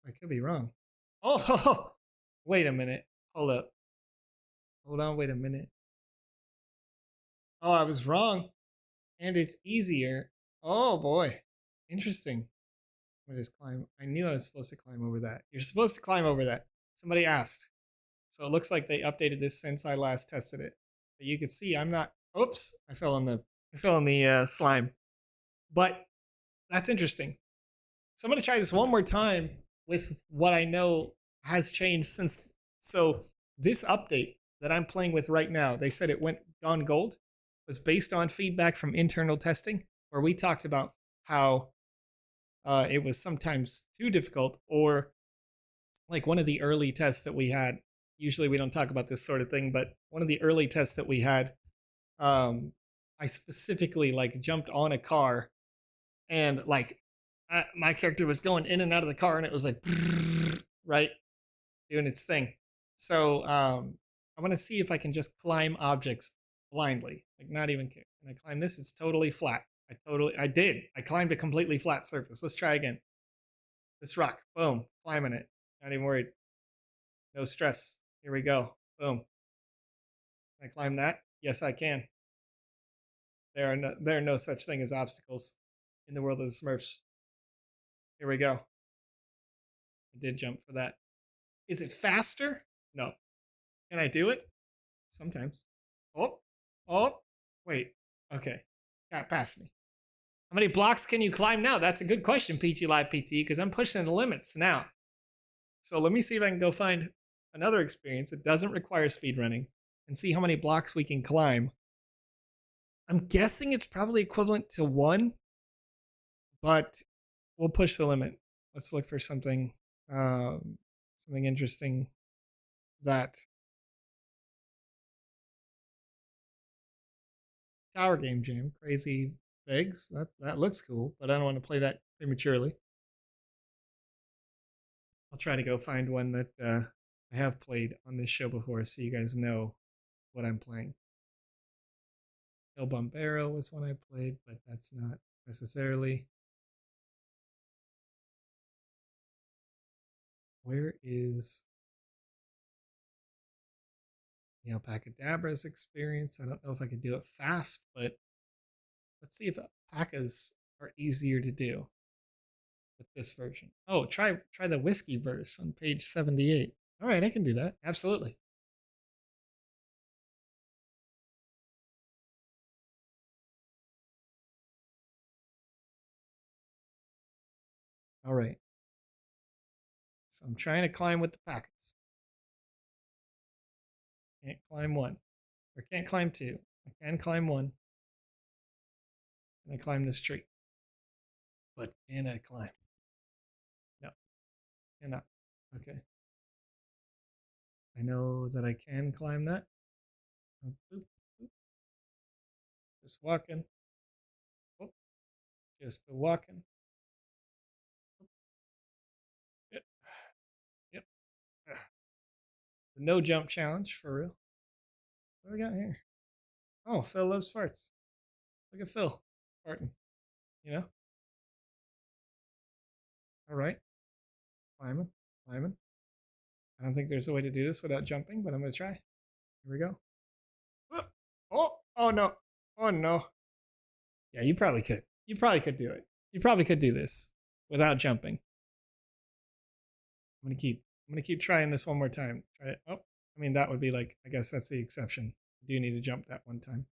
I could be wrong. Oh, wait a minute. Hold up. Hold on, wait a minute. Oh, I was wrong. And it's easier. Oh boy. Interesting. What is climb? I knew I was supposed to climb over that. You're supposed to climb over that. Somebody asked. So it looks like they updated this since I last tested it. But you can see I'm not. Oops! I fell in the slime. But that's interesting. So I'm gonna try this one more time with what I know has changed since. So this update that I'm playing with right now, they said it went gone gold, was based on feedback from internal testing, where we talked about how it was sometimes too difficult, or like one of the early tests that we had, usually we don't talk about this sort of thing, but one of the early tests that we had, I specifically like jumped on a car and like my character was going in and out of the car and it was like right doing its thing. So I want to see if I can just climb objects blindly, like not even care. And I climb this, it's totally flat. I climbed a completely flat surface. Let's try again. This rock, boom, climbing it. Not even worried. No stress. Here we go. Boom. Can I climb that? Yes, I can. There are no such thing as obstacles in the world of the Smurfs. Here we go. I did jump for that. Is it faster? No. Can I do it? Sometimes. Oh, oh, wait. Okay. Got past me. How many blocks can you climb now? That's a good question, PG Live PT, because I'm pushing the limits now. So let me see if I can go find another experience that doesn't require speedrunning and see how many blocks we can climb. I'm guessing it's probably equivalent to 1, but we'll push the limit. Let's look for something something interesting that Tower Game Jam, Crazy Figs. That looks cool, but I don't want to play that prematurely. I'll try to go find one that I have played on this show before so you guys know what I'm playing. El Bombero was one I played, but that's not necessarily. Where is the Alpacadabra's experience? I don't know if I can do it fast, but let's see if alpacas are easier to do with this version. Oh, try the whiskey verse on page 78. All right, I can do that. Absolutely. All right. So I'm trying to climb with the packets. Can't climb 1. Or can't climb 2. I can climb 1. Can I climb this tree? But can I climb? No, cannot. Okay. I know that I can climb that. Oh, boop, boop. Just walking. Oh, just walking. Yep. Yep. The no jump challenge for real. What do we got here? Oh, Phil loves farts. Look at Phil farting. You know? All right. Climbing. Climbing. I don't think there's a way to do this without jumping, but I'm going to try. Here we go. Oh, oh no. Oh no. Yeah, you probably could. You probably could do it. You probably could do this without jumping. I'm gonna keep trying this one more time. Try it. Oh, I mean that would be like, I guess that's the exception. You do need to jump that one time.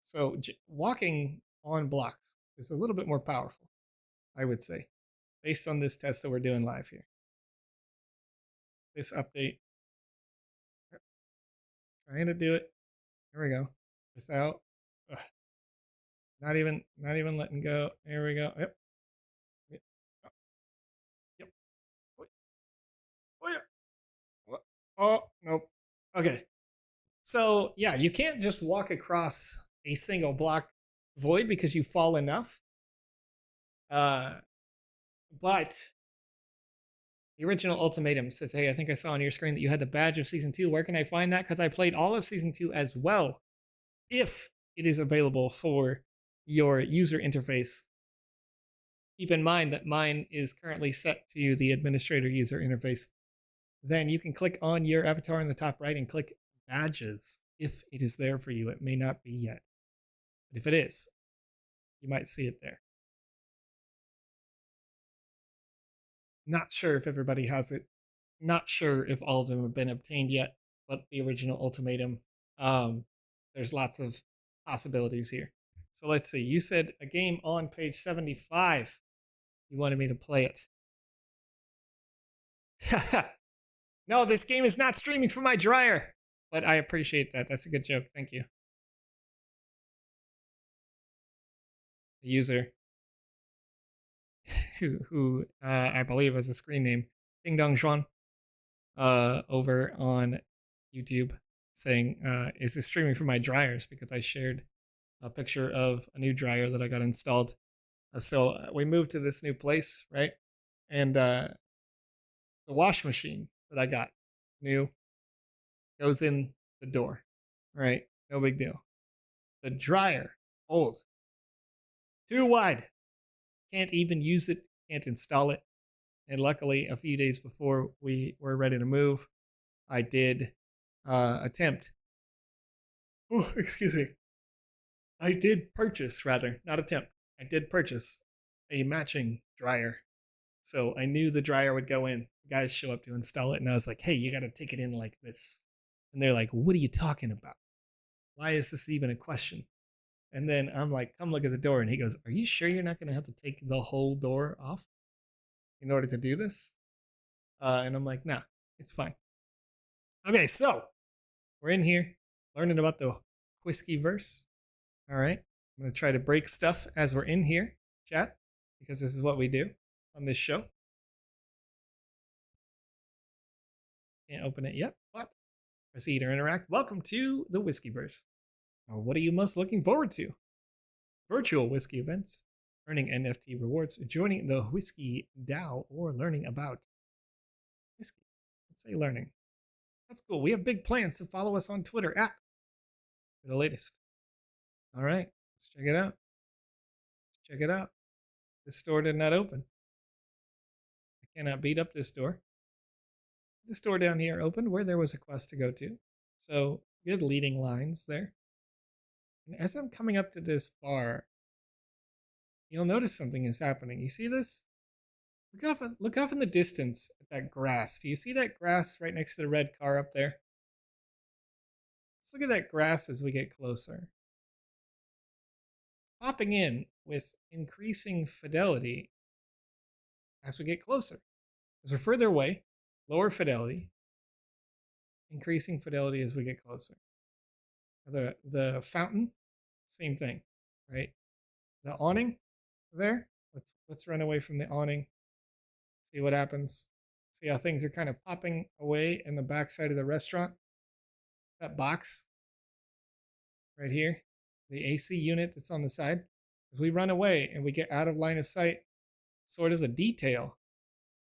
So walking on blocks is a little bit more powerful, I would say, based on this test that we're doing live here. This update. Trying to do it. Here we go. Without. Not even letting go. Here we go. Yep. Yep. Yep. Oh yeah. What? Oh nope. Okay. So yeah, you can't just walk across a single block void because you fall enough. But the original ultimatum says, "Hey, I think I saw on your screen that you had the badge of season 2. Where can I find that? Because I played all of season 2 as well. If it is available for your user interface, keep in mind that mine is currently set to the administrator user interface. Then you can click on your avatar in the top right and click badges if it is there for you. It may not be yet, but if it is, you might see it there. Not sure if everybody has it. Not sure if all of them have been obtained yet, but the original ultimatum, there's lots of possibilities here. So let's see. You said a game on page 75. You wanted me to play it. No, this game is not streaming from my dryer, but I appreciate that. That's a good joke. Thank you. user who I believe has a screen name Ding Dong Xuan over on YouTube saying, is this streaming from my dryers? Because I shared a picture of a new dryer that I got installed. So we moved to this new place, right? And the wash machine that I got new goes in the door, right? No big deal. The dryer, old, too wide. Can't even use it, can't install it. And luckily, a few days before we were ready to move, I did attempt. Oh, excuse me. I did purchase, rather, not attempt. I did purchase a matching dryer. So I knew the dryer would go in. Guys show up to install it, and I was like, hey, you got to take it in like this. And they're like, what are you talking about? Why is this even a question? And then I'm like, come look at the door. And he goes, are you sure you're not going to have to take the whole door off in order to do this? And I'm like, nah, it's fine. Okay, so we're in here learning about the Whiskey verse. All right. I'm going to try to break stuff as we're in here, chat, because this is what we do on this show. Can't open it yet, but proceed or interact. Welcome to the Whiskey verse. What are you most looking forward to? Virtual whiskey events, earning NFT rewards, joining the Whiskey DAO, or learning about whiskey. Let's say learning. That's cool. We have big plans, so follow us on Twitter for the latest. All right, let's check it out. Check it out. This door did not open. I cannot beat up this door. This door down here opened where there was a quest to go to. So good leading lines there. And as I'm coming up to this bar, you'll notice something is happening. You see this? Look off in the distance at that grass. Do you see that grass right next to the red car up there? Let's look at that grass as we get closer. Popping in with increasing fidelity as we get closer. As we're further away, lower fidelity, increasing fidelity as we get closer. The fountain, same thing, right? The awning there. Let's run away from the awning. See what happens. See how things are kind of popping away in the backside of the restaurant. That box right here, the AC unit that's on the side. As we run away and we get out of line of sight, sort of the detail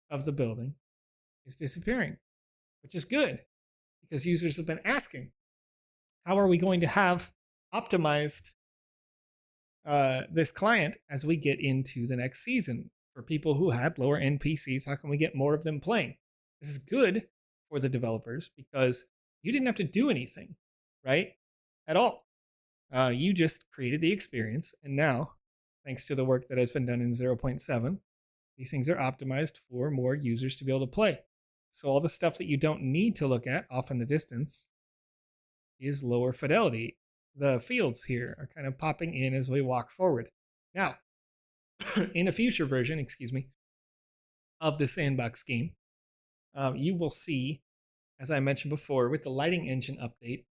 of the building is disappearing, which is good because users have been asking, how are we going to have optimized this client as we get into the next season? For people who had lower NPCs, how can we get more of them playing? This is good for the developers because you didn't have to do anything, right? At all. You just created the experience, and now, thanks to the work that has been done in 0.7, these things are optimized for more users to be able to play. So all the stuff that you don't need to look at off in the distance is lower fidelity. The fields here are kind of popping in as we walk forward. Now, in a future version, of the Sandbox game, you will see, as I mentioned before, with the lighting engine update,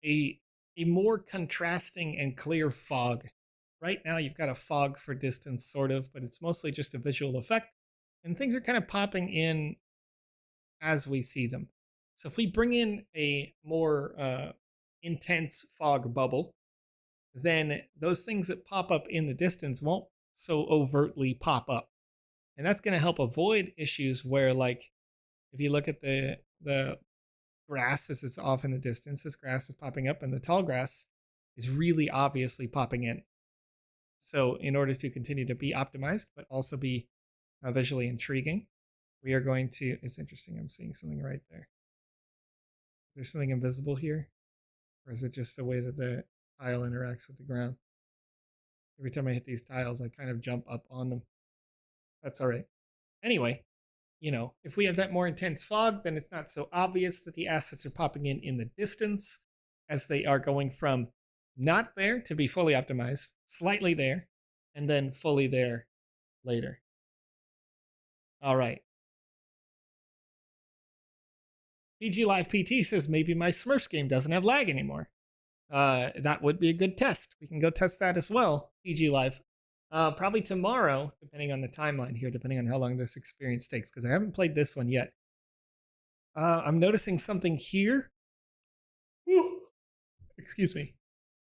a more contrasting and clear fog. Right now, you've got a fog for distance, sort of, but it's mostly just a visual effect, and things are kind of popping in as we see them. So if we bring in a more intense fog bubble, then those things that pop up in the distance won't so overtly pop up. And that's going to help avoid issues where, like, if you look at the grass, this is off in the distance, this grass is popping up, and the tall grass is really obviously popping in. So in order to continue to be optimized, but also be visually intriguing, we are going to, it's interesting, I'm seeing something right there. Is there something invisible here? Or is it just the way that the tile interacts with the ground? Every time I hit these tiles, I kind of jump up on them. That's all right. Anyway, if we have that more intense fog, then it's not so obvious that the assets are popping in the distance as they are going from not there to be fully optimized, slightly there, and then fully there later. All right. PG Live PT says maybe my Smurfs game doesn't have lag anymore. That would be a good test. We can go test that as well, PG Live. Probably tomorrow, depending on the timeline here, depending on how long this experience takes, because I haven't played this one yet. I'm noticing something here. Woo. Excuse me.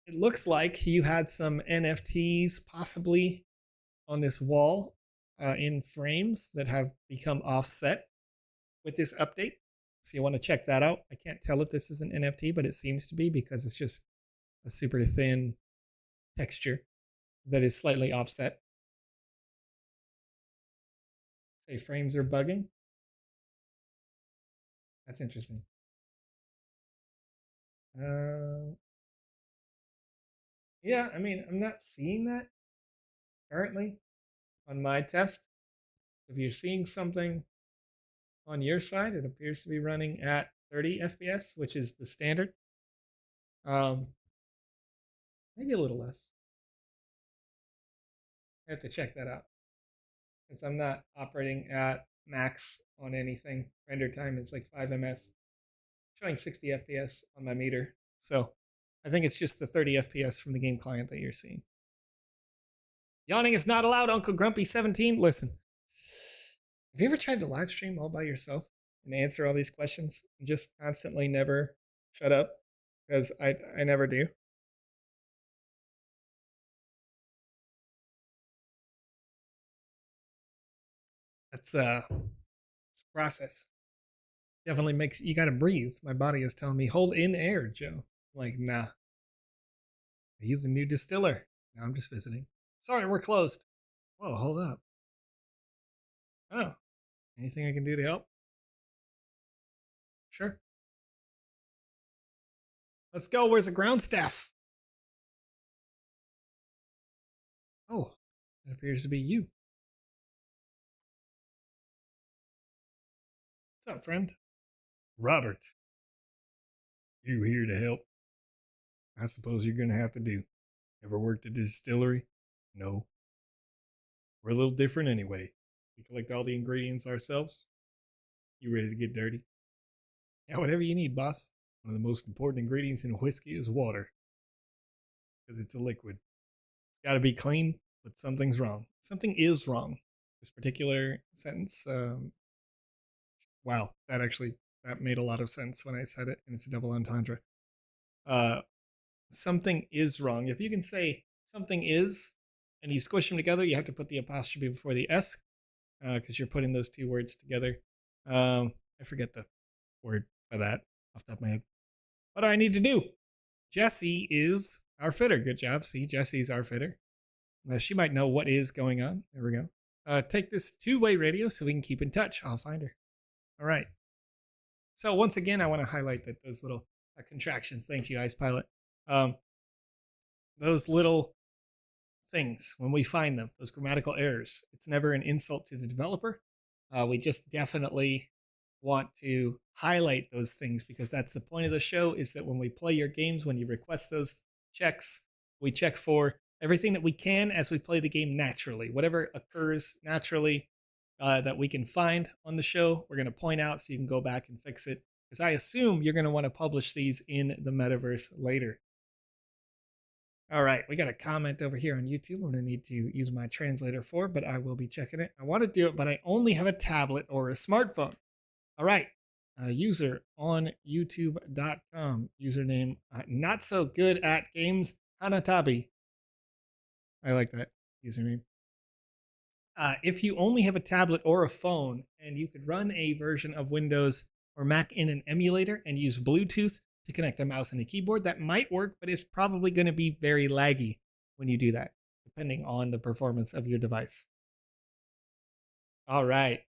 It looks like you had some NFTs possibly on this wall in frames that have become offset with this update. So you want to check that out. I can't tell if this is an NFT, but it seems to be because it's just a super thin texture that is slightly offset. Say frames are bugging. That's interesting. Yeah, I mean, I'm not seeing that currently on my test. If you're seeing something on your side, it appears to be running at 30 FPS, which is the standard. Um, Maybe a little less. I have to check that out because I'm not operating at max on anything. Render time is like 5 ms, showing 60 FPS on my meter. So I think it's just the 30 FPS from the game client that you're seeing. Yawning is not allowed, Uncle Grumpy 17. Listen, have you ever tried to live stream all by yourself and answer all these questions and just constantly never shut up? Because I never do. It's a process. Definitely makes you gotta breathe. My body is telling me hold in air, Joe. Like, nah. I use a new distiller. Now I'm just visiting. Sorry, we're closed. Whoa, hold up. Oh, anything I can do to help? Sure. Let's go. Where's the ground staff? Oh, it appears to be you. What's up, friend? Robert. You here to help? I suppose you're gonna have to do. Ever worked at a distillery? No. We're a little different anyway. We collect all the ingredients ourselves. You ready to get dirty? Yeah, whatever you need, boss. One of the most important ingredients in whiskey is water. Because it's a liquid. It's gotta be clean, but something's wrong. Something is wrong. This particular sentence, wow, that made a lot of sense when I said it, and it's a double entendre. Uh, Something is wrong. If you can say something is, and you squish them together, you have to put the apostrophe before the S, because you're putting those two words together. I forget the word for that off the top of my head. What do I need to do? Jessie is our fitter. Good job. See, Jessie's our fitter. She might know what is going on. There we go. Take this two-way radio so we can keep in touch. I'll find her. All right. So once again, I want to highlight that those little contractions. Thank you, Ice Pilot. Those little things, when we find them, those grammatical errors, it's never an insult to the developer. We just definitely want to highlight those things because that's the point of the show, is that when we play your games, when you request those checks, we check for everything that we can as we play the game naturally. Whatever occurs naturally that we can find on the show, we're going to point out so you can go back and fix it. Because I assume you're going to want to publish these in the metaverse later. All right, we got a comment over here on YouTube. I'm going to need to use my translator for, but I will be checking it. I want to do it, but I only have a tablet or a smartphone. All right, user on youtube.com, username not so good at games, Hanatabi. I like that username. If you only have a tablet or a phone and you could run a version of Windows or Mac in an emulator and use Bluetooth to connect a mouse and a keyboard, that might work, but it's probably going to be very laggy when you do that, depending on the performance of your device. All right.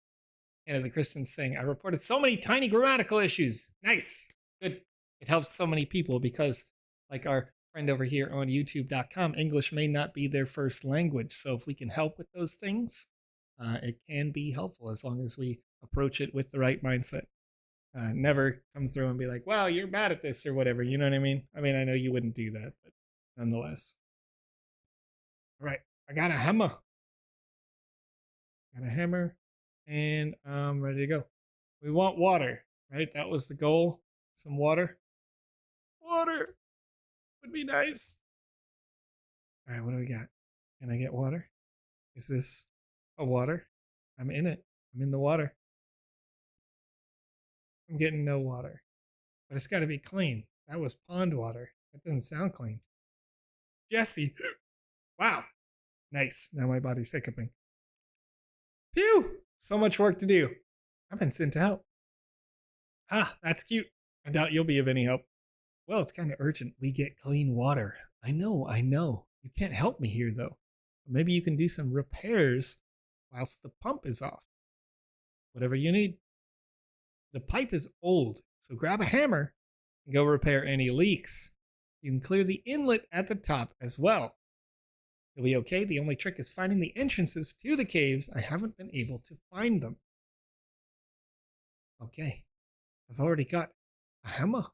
And the Christian's saying, I reported so many tiny grammatical issues. Nice. Good. It helps so many people because, like our friend over here on youtube.com, English may not be their first language. So if we can help with those things, it can be helpful as long as we approach it with the right mindset. Never come through and be like, wow, you're bad at this or whatever. You know what I mean? I mean, I know you wouldn't do that, but nonetheless. All right. I got a hammer. Got a hammer. And I'm ready to go. We want water, right? That was the goal. Some water. Water would be nice. All right, what do we got? Can I get water? Is this a water? I'm in it. I'm in the water. I'm getting no water. But it's got to be clean. That was pond water. That doesn't sound clean. Jesse. Wow. Nice. Now my body's hiccuping. Phew! So much work to do. I've been sent out. Ah, that's cute. I doubt you'll be of any help. Well, it's kind of urgent. We get clean water. I know. You can't help me here, though. Maybe you can do some repairs whilst the pump is off. Whatever you need. The pipe is old, so grab a hammer and go repair any leaks. You can clear the inlet at the top as well. You'll be okay. The only trick is finding the entrances to the caves. I haven't been able to find them. Okay. I've already got a hammer.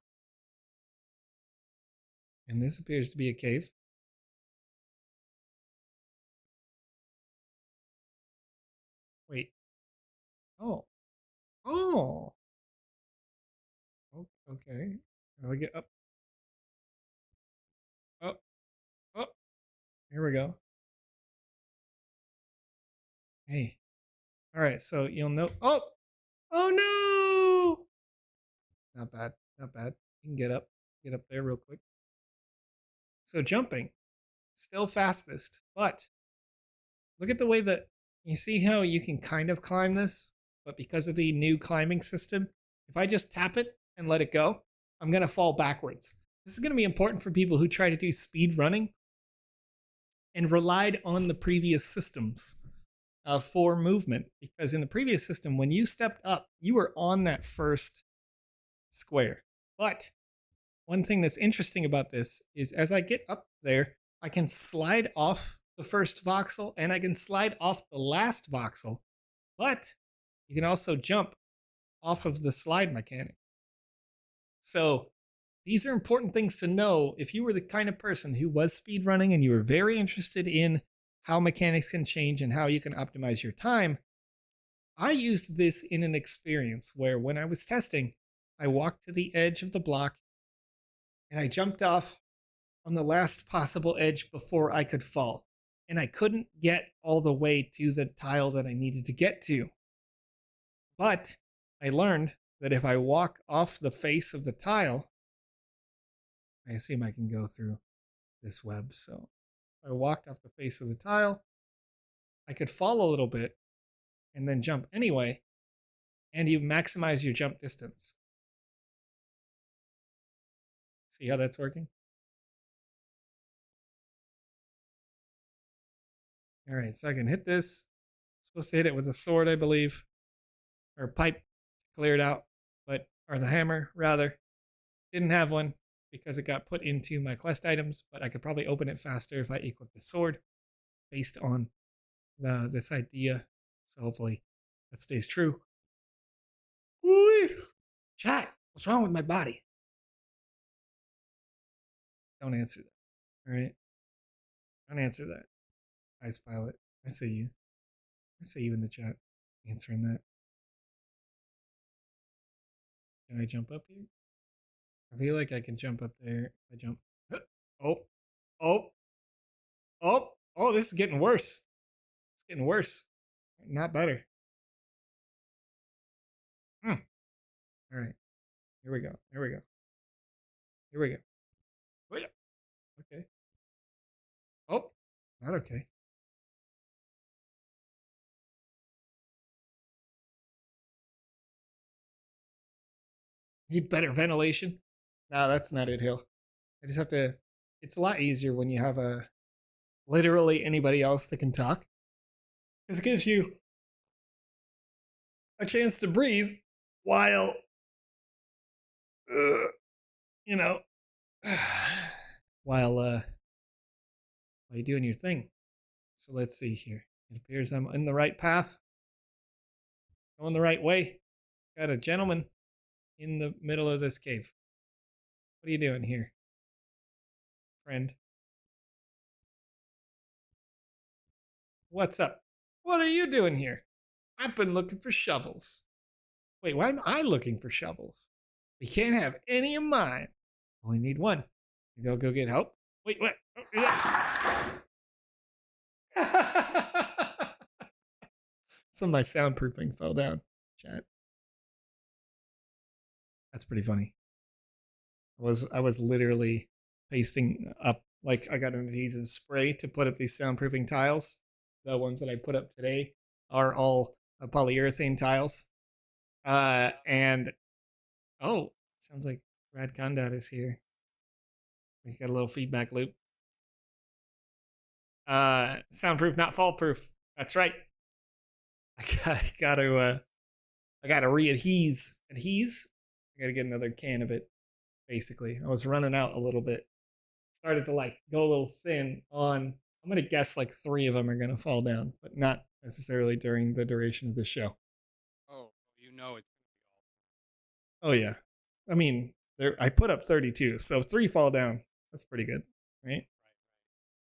And this appears to be a cave. Wait. Oh. Oh. Okay. How do I get up? Oh. Oh. Here we go. Hey. All right. So you'll know. Oh. Oh no. Not bad. Not bad. You can get up. Get up there real quick. So jumping. Still fastest. But look at the way that you see how you can kind of climb this. But because of the new climbing system, if I just tap it and let it go, I'm going to fall backwards. This is going to be important for people who try to do speed running and relied on the previous systems for movement. Because in the previous system, when you stepped up, you were on that first square. But one thing that's interesting about this is as I get up there, I can slide off the first voxel and I can slide off the last voxel. But you can also jump off of the slide mechanic. So these are important things to know if you were the kind of person who was speedrunning and you were very interested in how mechanics can change and how you can optimize your time. I used this in an experience where when I was testing, I walked to the edge of the block and I jumped off on the last possible edge before I could fall. And I couldn't get all the way to the tile that I needed to get to. But I learned that if I walk off the face of the tile, I assume I can go through this web. So if I walked off the face of the tile, I could fall a little bit and then jump anyway. And you maximize your jump distance. See how that's working? All right, so I can hit this. I'm supposed to hit it with a sword, I believe. Or pipe, clear it out. Or the hammer, rather. Didn't have one because it got put into my quest items, but I could probably open it faster if I equip the sword based on this idea. So hopefully that stays true. Woo! Chat, what's wrong with my body? Don't answer that. All right? Don't answer that. Ice Pilot. I see you. I see you in the chat answering that. Can I jump up here? I feel like I can jump up there. I jump. Oh. Oh. Oh. Oh, this is getting worse. It's getting worse. Not better. All right. Here we go. Here we go. Here we go. Oh, yeah. Okay. Oh, not okay. Need better ventilation. No, that's not it, Hill. I just have to. It's a lot easier when you have literally anybody else that can talk. This gives you a chance to breathe while, you know, while you're doing your thing. So let's see here. It appears I'm in the right path, going the right way. Got a gentleman in the middle of this cave. What are you doing here, friend? What's up? What are you doing here? I've been looking for shovels. Wait, why am I looking for shovels? We can't have any of mine. Only need one. Maybe I'll go get help. Wait, what? Oh, yeah. Some of my soundproofing fell down. Chat. That's pretty funny. I was literally pasting up, like I got an adhesive spray to put up these soundproofing tiles. The ones that I put up today are all polyurethane tiles. And oh, sounds like Brad Condat is here. He's got a little feedback loop. Soundproof, not fall proof. That's right. I gotta re-adhese. Adhese? I gotta get another can of it, basically. I was running out a little bit. Started to like go a little thin on, I'm gonna guess like 3 of them are gonna fall down, but not necessarily during the duration of the show. Oh, you know it's Oh yeah. I mean, I put up 32, so 3 fall down. That's pretty good, right?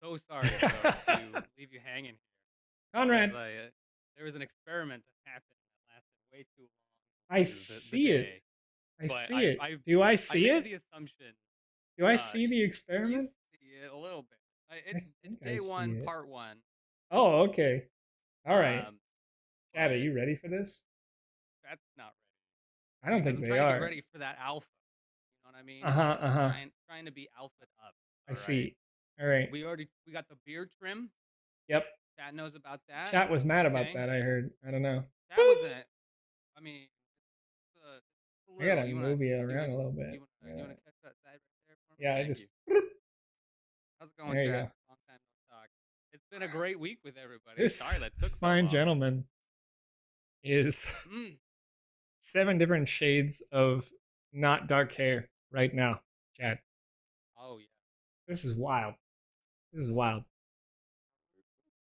So sorry to leave you hanging here. Conrad. There was an experiment that happened that lasted way too long. I see it. I see it. Do I see it? I it? made the assumption. Do I see the experiment? See it a little bit. It's day 1, part 1. Oh, okay. All right. Chad, are you ready for this? That's not ready. I don't think they are. I'm trying to get ready for that alpha. You know what I mean? Trying to be alpha up. I see. All right. We got the beard trim. Yep. Chat knows about that. Chat was mad about that, I heard. I don't know. That wasn't. I mean, I gotta move you around a little bit. You want to catch that side right there for me? Yeah, Thank I just. you. How's it going, there chat? You go. Long time no talk. It's been a great week with everybody. Sorry that took so fine long. Gentleman is 7 different shades of not dark hair right now, Chad. Oh yeah. This is wild. This is wild.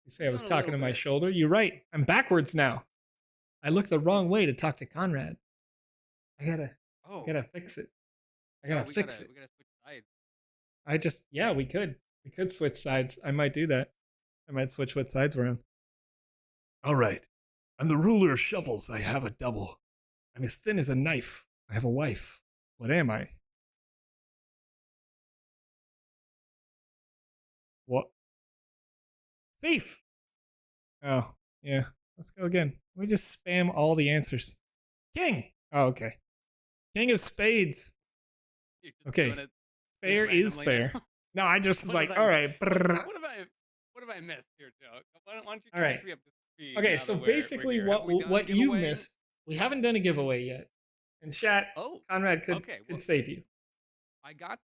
You say I was talking to my shoulder? You're right. I'm backwards now. I look the wrong way to talk to Conrad. I gotta fix it. I gotta fix it. We gotta switch sides. We could. We could switch sides. I might do that. I might switch what sides we're on. All right. I'm the ruler of shovels. I have a double. I'm as thin as a knife. I have a wife. What am I? What? Thief! Oh, yeah. Let's go again. Let me just spam all the answers. King! Oh, okay. King of spades. Okay. Fair is fair. No, I just was like, all right. What have I missed here, Joe? Why don't you catch me up to speed? Okay, so basically what you missed, we haven't done a giveaway yet. And chat, Conrad could save you. I got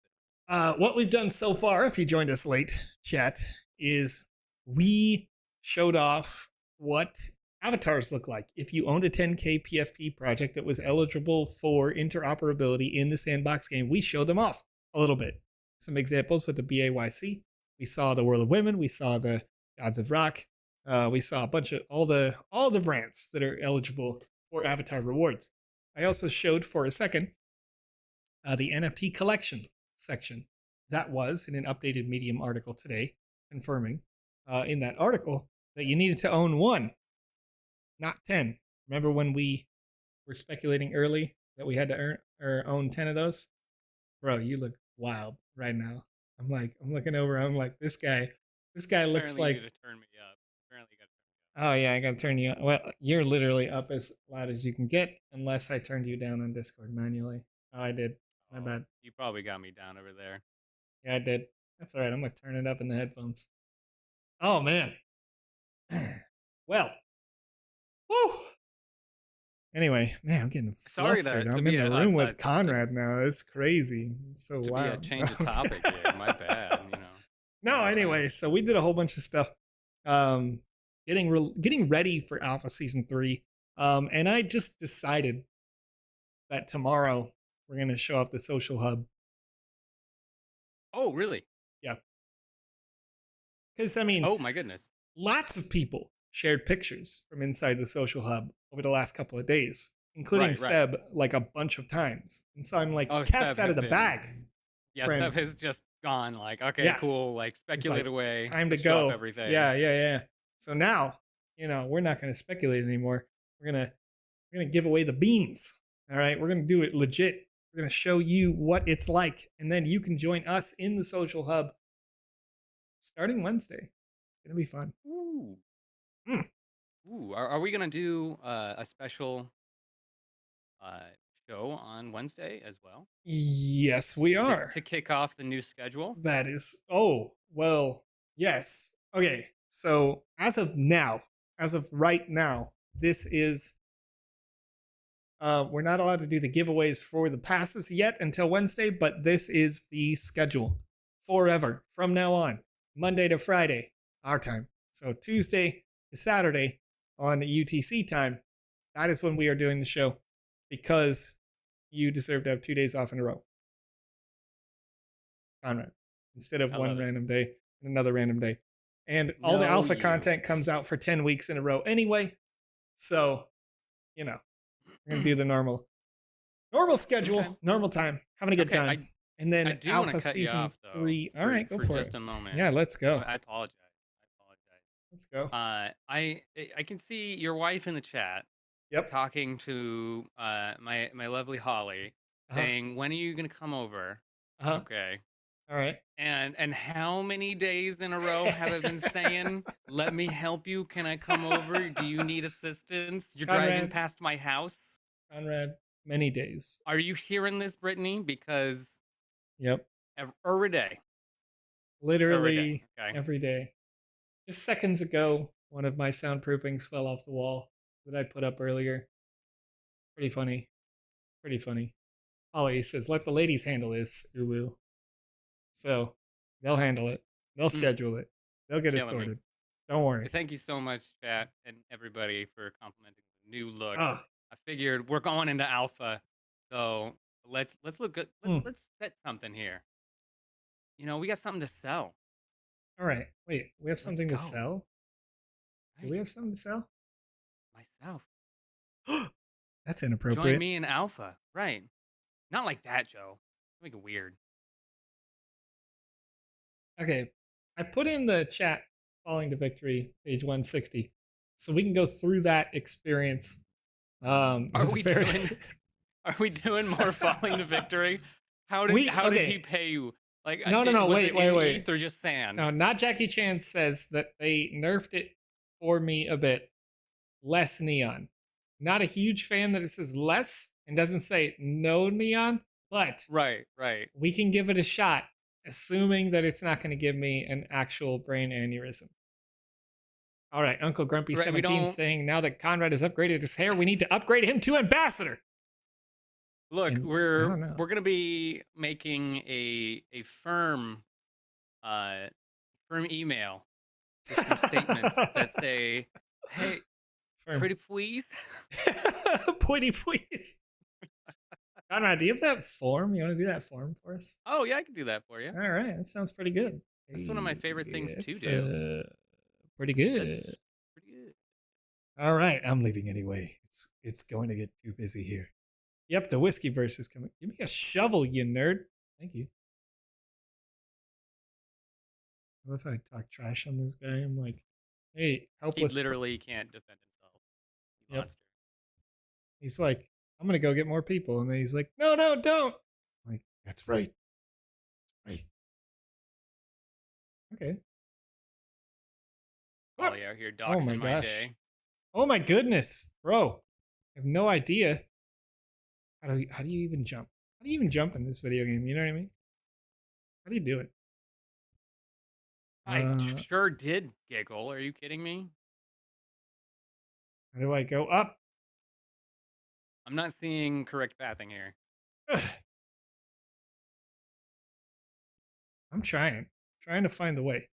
this. What we've done so far, if you joined us late, chat, is we showed off what avatars look like if you owned a 10K PFP project that was eligible for interoperability in the Sandbox game. We showed them off a little bit. Some examples with the BAYC. We saw the World of Women. We saw the Gods of Rock. We saw a bunch of all the brands that are eligible for avatar rewards. I also showed for a second the NFT collection section. That was in an updated Medium article today, confirming in that article that you needed to own 1, not 10. Remember when we were speculating early that we had to own 10 of those? Bro, you look wild right now. I'm looking over. I'm like, this guy looks like. You need to turn me up. Apparently, you got to turn me up. Oh yeah, I gotta turn you up. Well, you're literally up as loud as you can get, unless I turned you down on Discord manually. Oh, I did. My bad. You probably got me down over there. Yeah, I did. That's all right. I'm gonna turn it up in the headphones. Oh man. Well. Woo. Anyway, man, I'm getting flustered. I'm in the room with Conrad now. It's crazy. It's so wild. Be a change of topic here. My bad. No, anyway, so we did a whole bunch of stuff, getting ready for Alpha Season 3, and I just decided that tomorrow we're gonna show up the social hub. Oh, really? Yeah. Because I mean, oh my goodness, lots of people shared pictures from inside the social hub over the last couple of days, including Seb like a bunch of times. And so I'm like, cat's out of the bag. Yeah, Seb has just gone like, okay, cool, like speculate away. Time to go. Everything. Yeah. So now, we're not going to speculate anymore. We're gonna give away the beans. All right, we're gonna do it legit. We're gonna show you what it's like, and then you can join us in the social hub starting Wednesday. It's gonna be fun. Ooh. Ooh, are we gonna do a special uh, show on Wednesday as well Yes, we are. to kick off the new schedule? That is. Oh, well, yes. Okay. So, as of right now, this is we're not allowed to do the giveaways for the passes yet until Wednesday, but this is the schedule forever from now on, Monday to Friday, our time. So Tuesday to Saturday on UTC time, that is when we are doing the show because you deserve to have 2 days off in a row. Conrad, instead of one random day and another random day. And all the alpha content comes out for 10 weeks in a row anyway. So, we're going to do the normal schedule, okay. Normal time, having a good time. And then Alpha Season 3. All right, go for just it. a moment. Yeah, let's go. I apologize. Let's go. I can see your wife in the chat. Yep. Talking to my lovely Holly, saying, "When are you gonna come over?" Okay. All right. And how many days in a row have I been saying, "Let me help you. Can I come over? Do you need assistance? You're driving past my house." Conrad, many days. Are you hearing this, Brittany? Because yep, every day, literally every day. Just seconds ago, one of my soundproofings fell off the wall that I put up earlier. Pretty funny. Pretty funny. Holly says, "Let the ladies handle this, Uwu." So they'll handle it. They'll schedule it. They'll get it sorted. Don't worry. Thank you so much, chat and everybody, for complimenting the new look. I figured we're going into alpha, so let's look good. Let's set something here. We got something to sell. All right. Wait, we have something to sell? Right. Do we have something to sell? Myself. That's inappropriate. Join me in alpha. Right. Not like that, Joe. Make it weird. Okay. I put in the chat Falling to Victory, page 160. So we can go through that experience. Are we doing more Falling to Victory? How did he pay you? Like, no, wait. ETH or just sand? No, not Jackie Chan says that they nerfed it for me a bit. Less neon. Not a huge fan that it says less and doesn't say no neon, but right. We can give it a shot, assuming that it's not going to give me an actual brain aneurysm. All right, Uncle Grumpy 17 saying, now that Conrad has upgraded his hair, we need to upgrade him to ambassador. Look, we're gonna be making a firm email with some statements that say, "Hey, pretty please." Pretty please. Conrad, do you have that form? You want to do that form for us? Oh yeah, I can do that for you. All right, that sounds pretty good. That's one of my favorite things to do. Pretty good. That's pretty good. All right, I'm leaving anyway. It's going to get too busy here. Yep, the whiskey verse is coming. Give me a shovel, you nerd. Thank you. What if I talk trash on this guy? I'm like, hey, helpless. He literally can't defend himself. Yep. Monster. He's like, I'm going to go get more people. And then he's like, no, don't. I'm like, that's right. Right. Okay. Ollie out here doxing my day. Oh my goodness, bro. I have no idea. How do you even jump? How do you even jump in this video game? You know what I mean? How do you do it? I sure did giggle. Are you kidding me? How do I go up? I'm not seeing correct pathing here. I'm trying to find the way.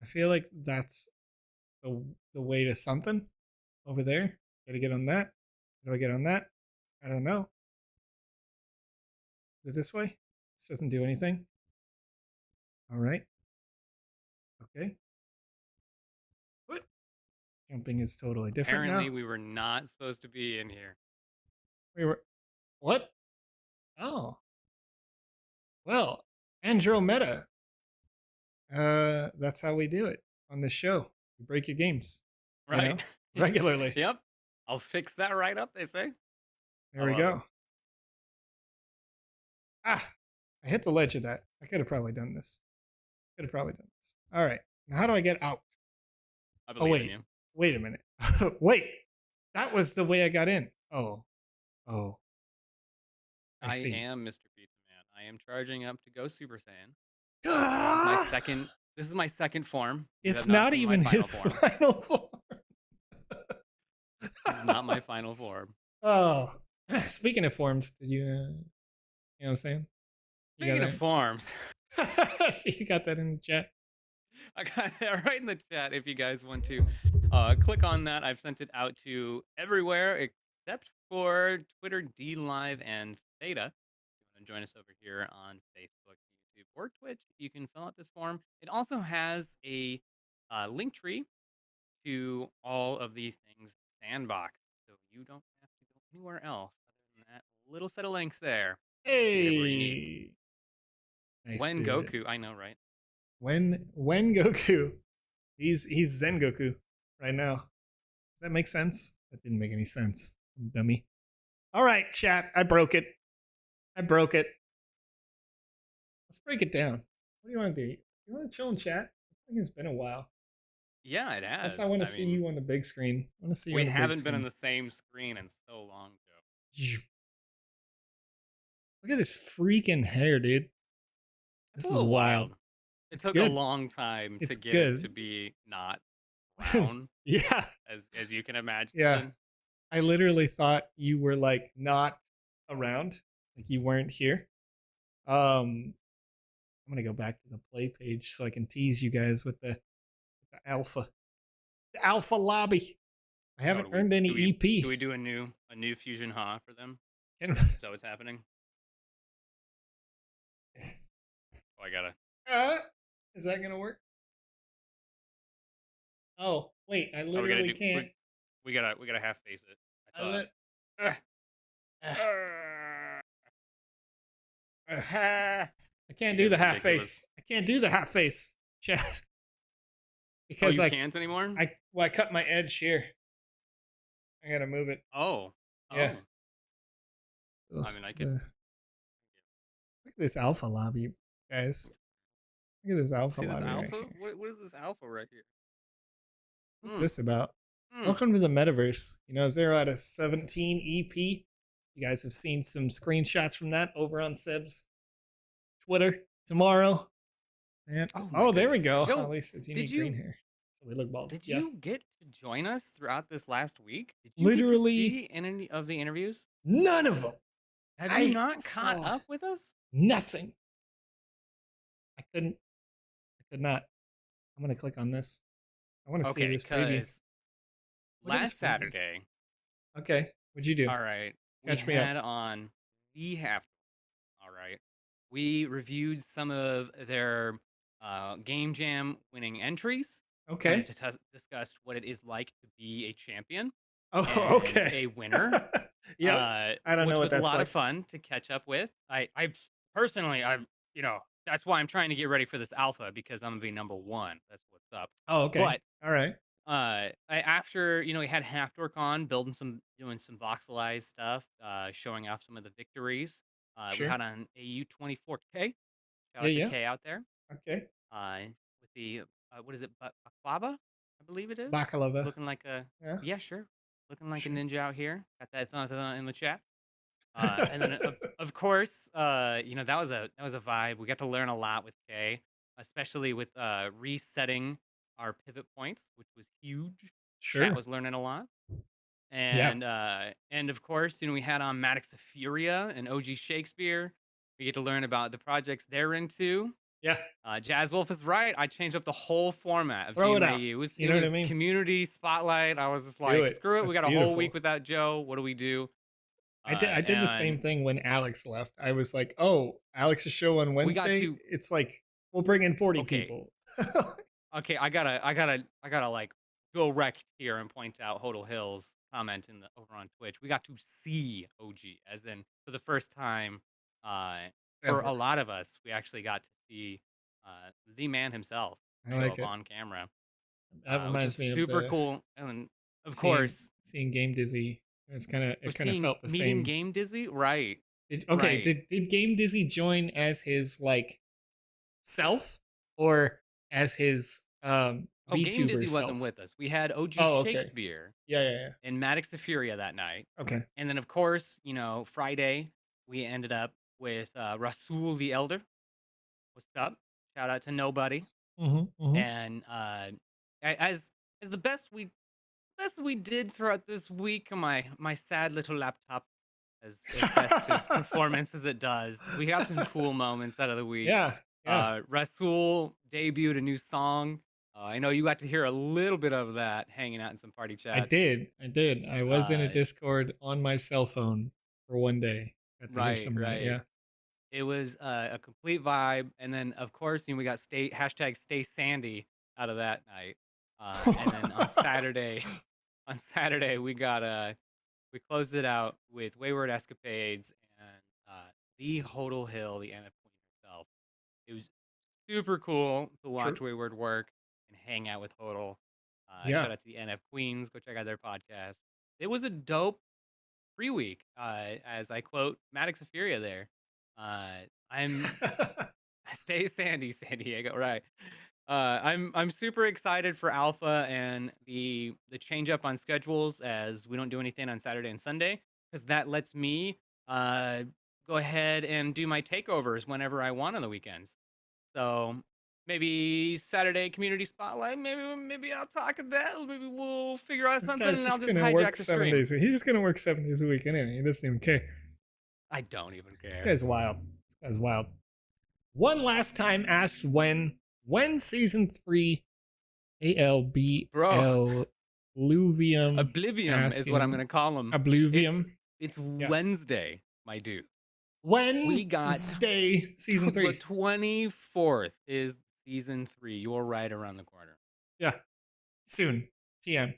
I feel like that's the way to something over there. Gotta get on that. How do I get on that? I don't know. Is it this way? This doesn't do anything. All right. Okay. What? Jumping is totally different. Apparently, we were not supposed to be in here. We were. What? Oh. Well, Andromeda. That's how we do it on this show. You break your games. Right. Regularly. Yep. I'll fix that right up, they say. There we go. I hit the ledge of that. I could have probably done this. All right. Now how do I get out? I believe in you. Wait a minute. Wait, that was the way I got in. Oh. I I see. am Mr. Pizza Man. I am charging up to go Super Saiyan. Ah! This is my second form. You It's have not not seen my even final his form. final form. This is not my final form. Oh, speaking of forms, did you? You know what I'm saying? Speaking of forms, so you got that in the chat. I got it right in the chat. If you guys want to click on that, I've sent it out to everywhere except for Twitter, D Live, and Theta. If you want to join us over here on Facebook, YouTube, or Twitch, you can fill out this form. It also has a link tree to all of these things Sandbox, so you don't have to go anywhere else other than that little set of links there. Hey, Whatever you need. Nice When Goku, I know, right? When Goku, he's Zen Goku right now. Does that make sense? That didn't make any sense, dummy. All right, chat. I broke it. Let's break it down. What do you want to do? You want to chill and chat? I think it's been a while. Yeah, it has. I want to see you on the big screen. I want to see you. We haven't been on the same screen in so long, Joe. Look at this freaking hair, dude. This is wild. It took a long time to get it to be not brown. Yeah. As you can imagine. Yeah. I literally thought you were like not around, like you weren't here. I'm gonna go back to the play page so I can tease you guys with the alpha. The alpha lobby. I haven't earned any EP. Do we do a new fusion ha for them? So it's happening. Oh, I gotta. Is that gonna work? Oh wait, I literally can't. We gotta half face it. I can't do the half face. I can't do the half face. Chat. Because you can't anymore? I cut my edge here. I gotta move it. Oh. Yeah. I mean, I could. Look at this alpha lobby, guys. Look at this alpha lobby. This alpha? Right what is this alpha right here? What's this about? Welcome to the metaverse. You know, 0 out of 17 EP. You guys have seen some screenshots from that over on Seb's Twitter tomorrow. And there we go. Joe, Holly says you need green hair. So we look bald. Did you get to join us throughout this last week? Did you literally get to see any of the interviews? None of them. Have you not caught up with us? Nothing. I could not. I'm gonna click on this. I want to see this preview. Last Saturday. Okay, what'd you do? All right, Catch we had on the half. All right, we reviewed some of their Game Jam winning entries. Okay. To discuss what it is like to be a champion. Oh, okay. A winner. Yeah. I don't know what that's like. Which was a lot of fun to catch up with. I personally, that's why I'm trying to get ready for this alpha, because I'm gonna be number 1. That's what's up. Oh, okay. But all right. After we had Half-Dork doing some voxelized stuff, showing off some of the victories. Sure. We had on AU24K. Shout out to K out there. Okay. With the what is it? Baklava, I believe it is. Baklava. Looking like a sure. Looking like a ninja out here. Got that in the chat. And then of course, that was a vibe. We got to learn a lot with Kay, especially with resetting our pivot points, which was huge. Sure. Chat was learning a lot. And and of course, we had on Maddox of Furia and OG Shakespeare. We get to learn about the projects they're into. Yeah. Jazz Wolf is right. I changed up the whole format of GMAE. It out. It was what I mean? Community spotlight. I was just like, screw it. We got a whole week without Joe. What do we do? I did the same thing when Alex left. I was like, oh, Alex's show on Wednesday. It's like, we'll bring in 40 people. Okay, I gotta like go wreck here and point out Hodel Hill's comment over on Twitch. We got to see OG, as in for the first time. For a lot of us, we actually got to see the man himself show up on camera. That reminds me of super cool. And of course, seeing Game Dizzy. It kind of felt the same. Meeting Game Dizzy, right? Did Game Dizzy join as his like self, or as his Oh, Game Dizzy VTuber wasn't self. with us. We had OG Oh, okay. Shakespeare Yeah. and Maddox Furia that night. Okay. And then, of course, Friday, we ended up with Rasul the Elder. What's up? Shout out to Nobody. And as the best we did throughout this week, my sad little laptop, as best as performance as it does, we got some cool moments out of the week. Yeah. Rasul debuted a new song. I know you got to hear a little bit of that hanging out in some party chats. I did. I was in a Discord on my cell phone for one day. Got to hear some of that, yeah. It was a complete vibe. And then, of course, we got hashtag Stay Sandy out of that night. And then on Saturday, we closed it out with Wayward Escapades and the Hodel Hill, the NF Queen herself. It was super cool to watch Wayward work and hang out with Hodel. Shout out to the NF Queens. Go check out their podcast. It was a dope free week. As I quote Maddox Furia there. I'm Stay Sandy, San Diego, right? I'm super excited for Alpha and the change up on schedules, as we don't do anything on Saturday and Sunday, because that lets me go ahead and do my takeovers whenever I want on the weekends. So maybe Saturday community spotlight. Maybe I'll talk at that. Maybe we'll figure out something, and I'll just hijack the stream. He's just gonna work 7 days a week anyway. He doesn't even care. I don't even care. This guy's wild. One last time asked when season 3 ALBL Oblivium is what I'm gonna call him. Oblivium. It's Wednesday, my dude. When we got season 3. The 24th is season 3. You're right around the corner. Yeah. Soon. TM.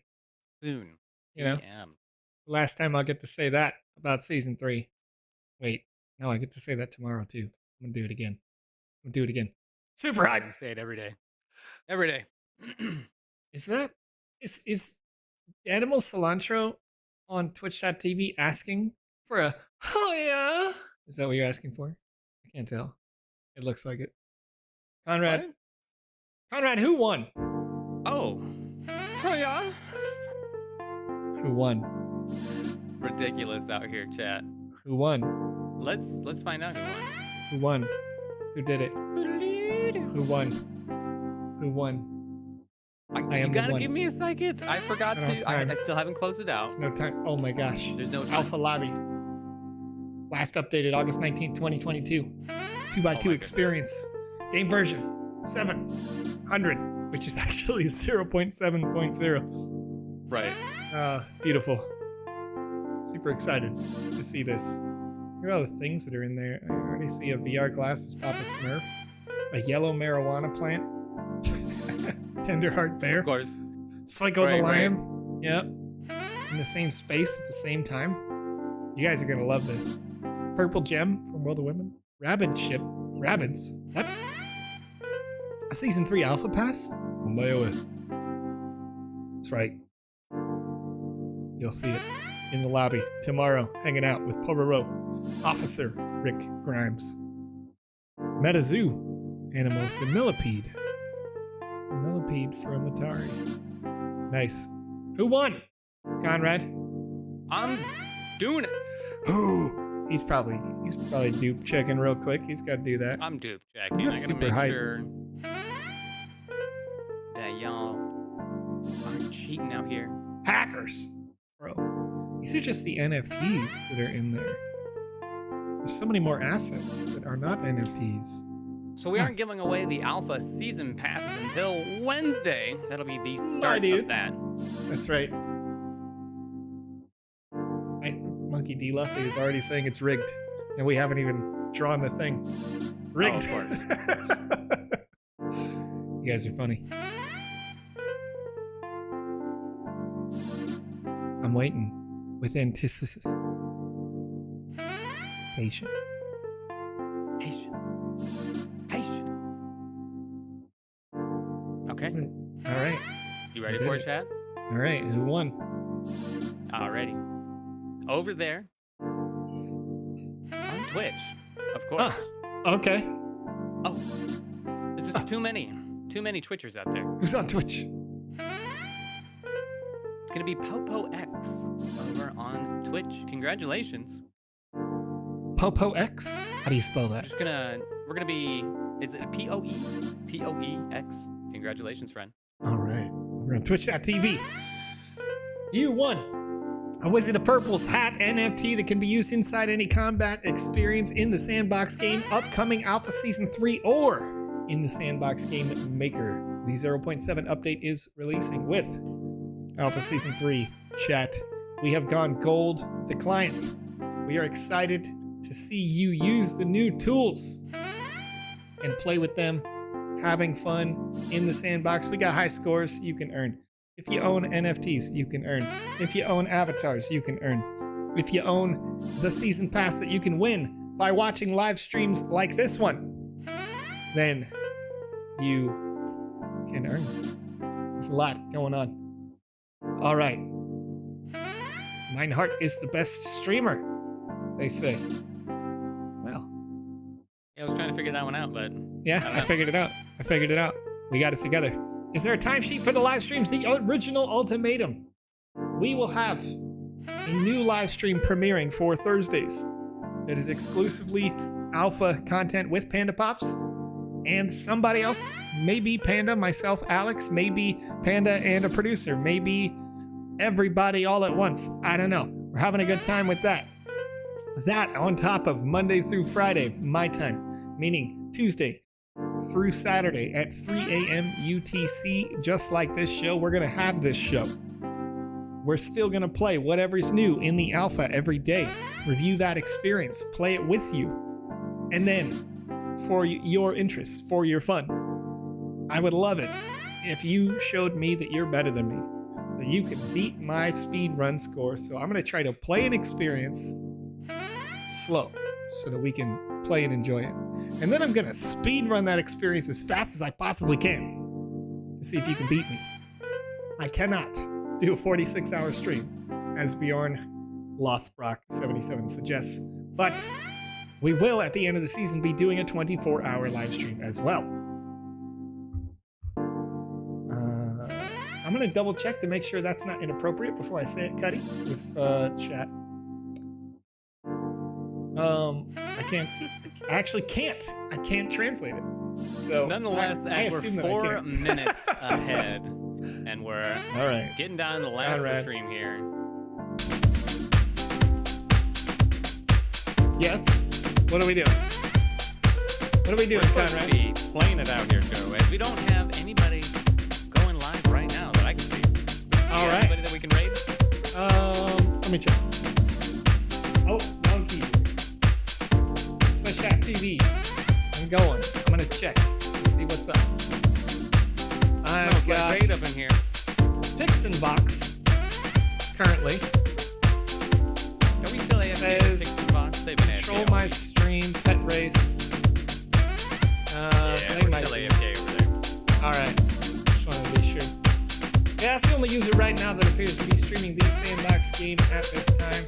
Soon. TM. Last time I'll get to say that about season 3. Wait. No, I get to say that tomorrow too. I'm gonna do it again. Super hype. I say it every day. Every day. Is Animal Cilantro on Twitch.tv asking for a yeah? Is that what you're asking for? I can't tell. It looks like it. Conrad, who won? Oh yeah. Who won? Ridiculous out here, chat. Who won? Let's find out who won. Who did it? Who won? You gotta give me a second. I forgot to. I still haven't closed it out. There's no time. Oh my gosh. There's no time. Alpha Lobby. Last updated August 19th, 2022. 2x2 experience. Game version 700, which is actually 0.7.0. Right. Beautiful. Super excited to see this. Here are all the things that are in there. I already see a VR glasses Papa Smurf, a yellow marijuana plant, Tenderheart bear, of course, Psycho the lion. Right. Yep. In the same space at the same time. You guys are gonna love this. Purple gem from World of Women. Rabid ship. Rabbids. What? Season 3 Alpha Pass? That's right. You'll see it in the lobby tomorrow, hanging out with Pororo, Officer Rick Grimes, MetaZoo, Animals, the Millipede. The Millipede from Atari. Nice. Who won? Conrad? I'm doing it. Who? He's probably dupe checking real quick. He's got to do that. I'm dupe checking. I gotta make sure that y'all aren't cheating out here. Hackers, bro. These are just the NFTs that are in there. There's so many more assets that are not NFTs. So we aren't giving away the Alpha season passes until Wednesday. That'll be the start of that. That's right. Monkey D. Luffy is already saying it's rigged, and we haven't even drawn the thing. Rigged. Oh, of course. You guys are funny. I'm waiting with antithesis. Patient. Okay. All right. You ready for it, chat? All right. Who won? Alrighty. Over there on Twitch, of course. Okay. Oh, there's just too many Twitchers out there. Who's on Twitch? going to be Popo X over on Twitch. Congratulations. Popo X? How do you spell that? We're gonna be, is it P-O-E? P-O-E-X. Congratulations, friend. All right. We're on Twitch.tv. You won a Wizard of Purple's hat NFT that can be used inside any combat experience in the Sandbox game, upcoming Alpha Season 3, or in the Sandbox Game Maker. The 0.7 update is releasing with Alpha Season 3. Chat, we have gone gold with the client. We are excited to see you use the new tools and play with them, having fun in the sandbox. We got high scores you can earn. If you own NFTs, you can earn. If you own avatars, you can earn. If you own the season pass that you can win by watching live streams like this one, then you can earn. There's a lot going on. All right. Meinhardt is the best streamer, they say. Well. Yeah, I was trying to figure that one out, but... Yeah, I figured it out. We got it together. Is there a timesheet for the live streams? The original ultimatum. We will have a new live stream premiering for Thursdays that is exclusively alpha content with PandaPops and somebody else. Maybe Panda, myself, Alex, maybe Panda and a producer, maybe everybody all at once. I don't know. We're having a good time with that. That on top of Monday through Friday, my time, meaning Tuesday through Saturday at 3 a.m. UTC, just like this show. We're going to have this show. We're still going to play whatever's new in the alpha every day. Review that experience, play it with you. And then, for your interest, for your fun, I would love it if you showed me that you're better than me, that you can beat my speed run score. So I'm going to try to play an experience slow so that we can play and enjoy it. And then I'm going to speed run that experience as fast as I possibly can to see if you can beat me. I cannot do a 46-hour stream, as Bjorn Lothbrock77 suggests, but we will at the end of the season be doing a 24-hour live stream as well. I'm going to double check to make sure that's not inappropriate before I say it, Cuddy, with chat. I actually can't. I can't translate it. So nonetheless, as we're 4 minutes ahead, and we're getting down to the last of the stream here. Yes. What are we doing? What are we doing, Conrad? We're supposed to be playing it out here, Joe. As we don't have anybody going live right now that I can see. All right. Anybody that we can raid? Let me check. Oh, wrong key. Chat TV. I'm going. I'm gonna check to see what's up. I've got raid up in here. Pixin Box currently. Are we still AFK with Pixin Box? They've been Control my stream, pet race. Yeah, we're still AFK over there. All right. Just wanted to be sure. Yeah, that's the only user right now that appears to be streaming the Sandbox game at this time.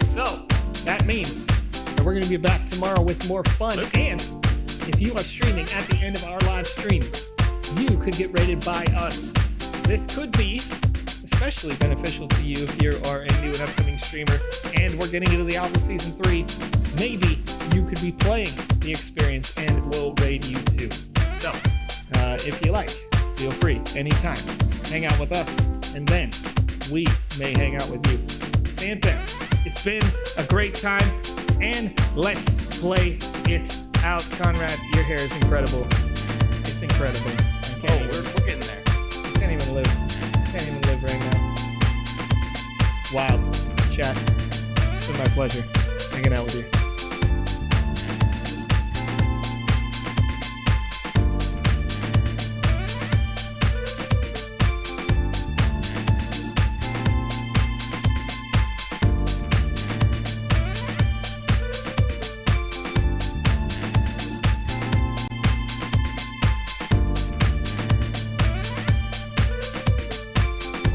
So that means we're going to be back tomorrow with more fun. And if you are streaming at the end of our live streams, you could get rated by us. This could be especially beneficial to you if you are a new and upcoming streamer and we're getting into the Alpha Season 3. Maybe you could be playing the experience and we'll raid you too. So, if you like, feel free anytime. Hang out with us and then we may hang out with you. Sandfam, it's been a great time. And let's play it out. Conrad, your hair is incredible. It's incredible. We're getting there. I can't even live. Can't even live right now. Wild. Chat. It's been my pleasure hanging out with you.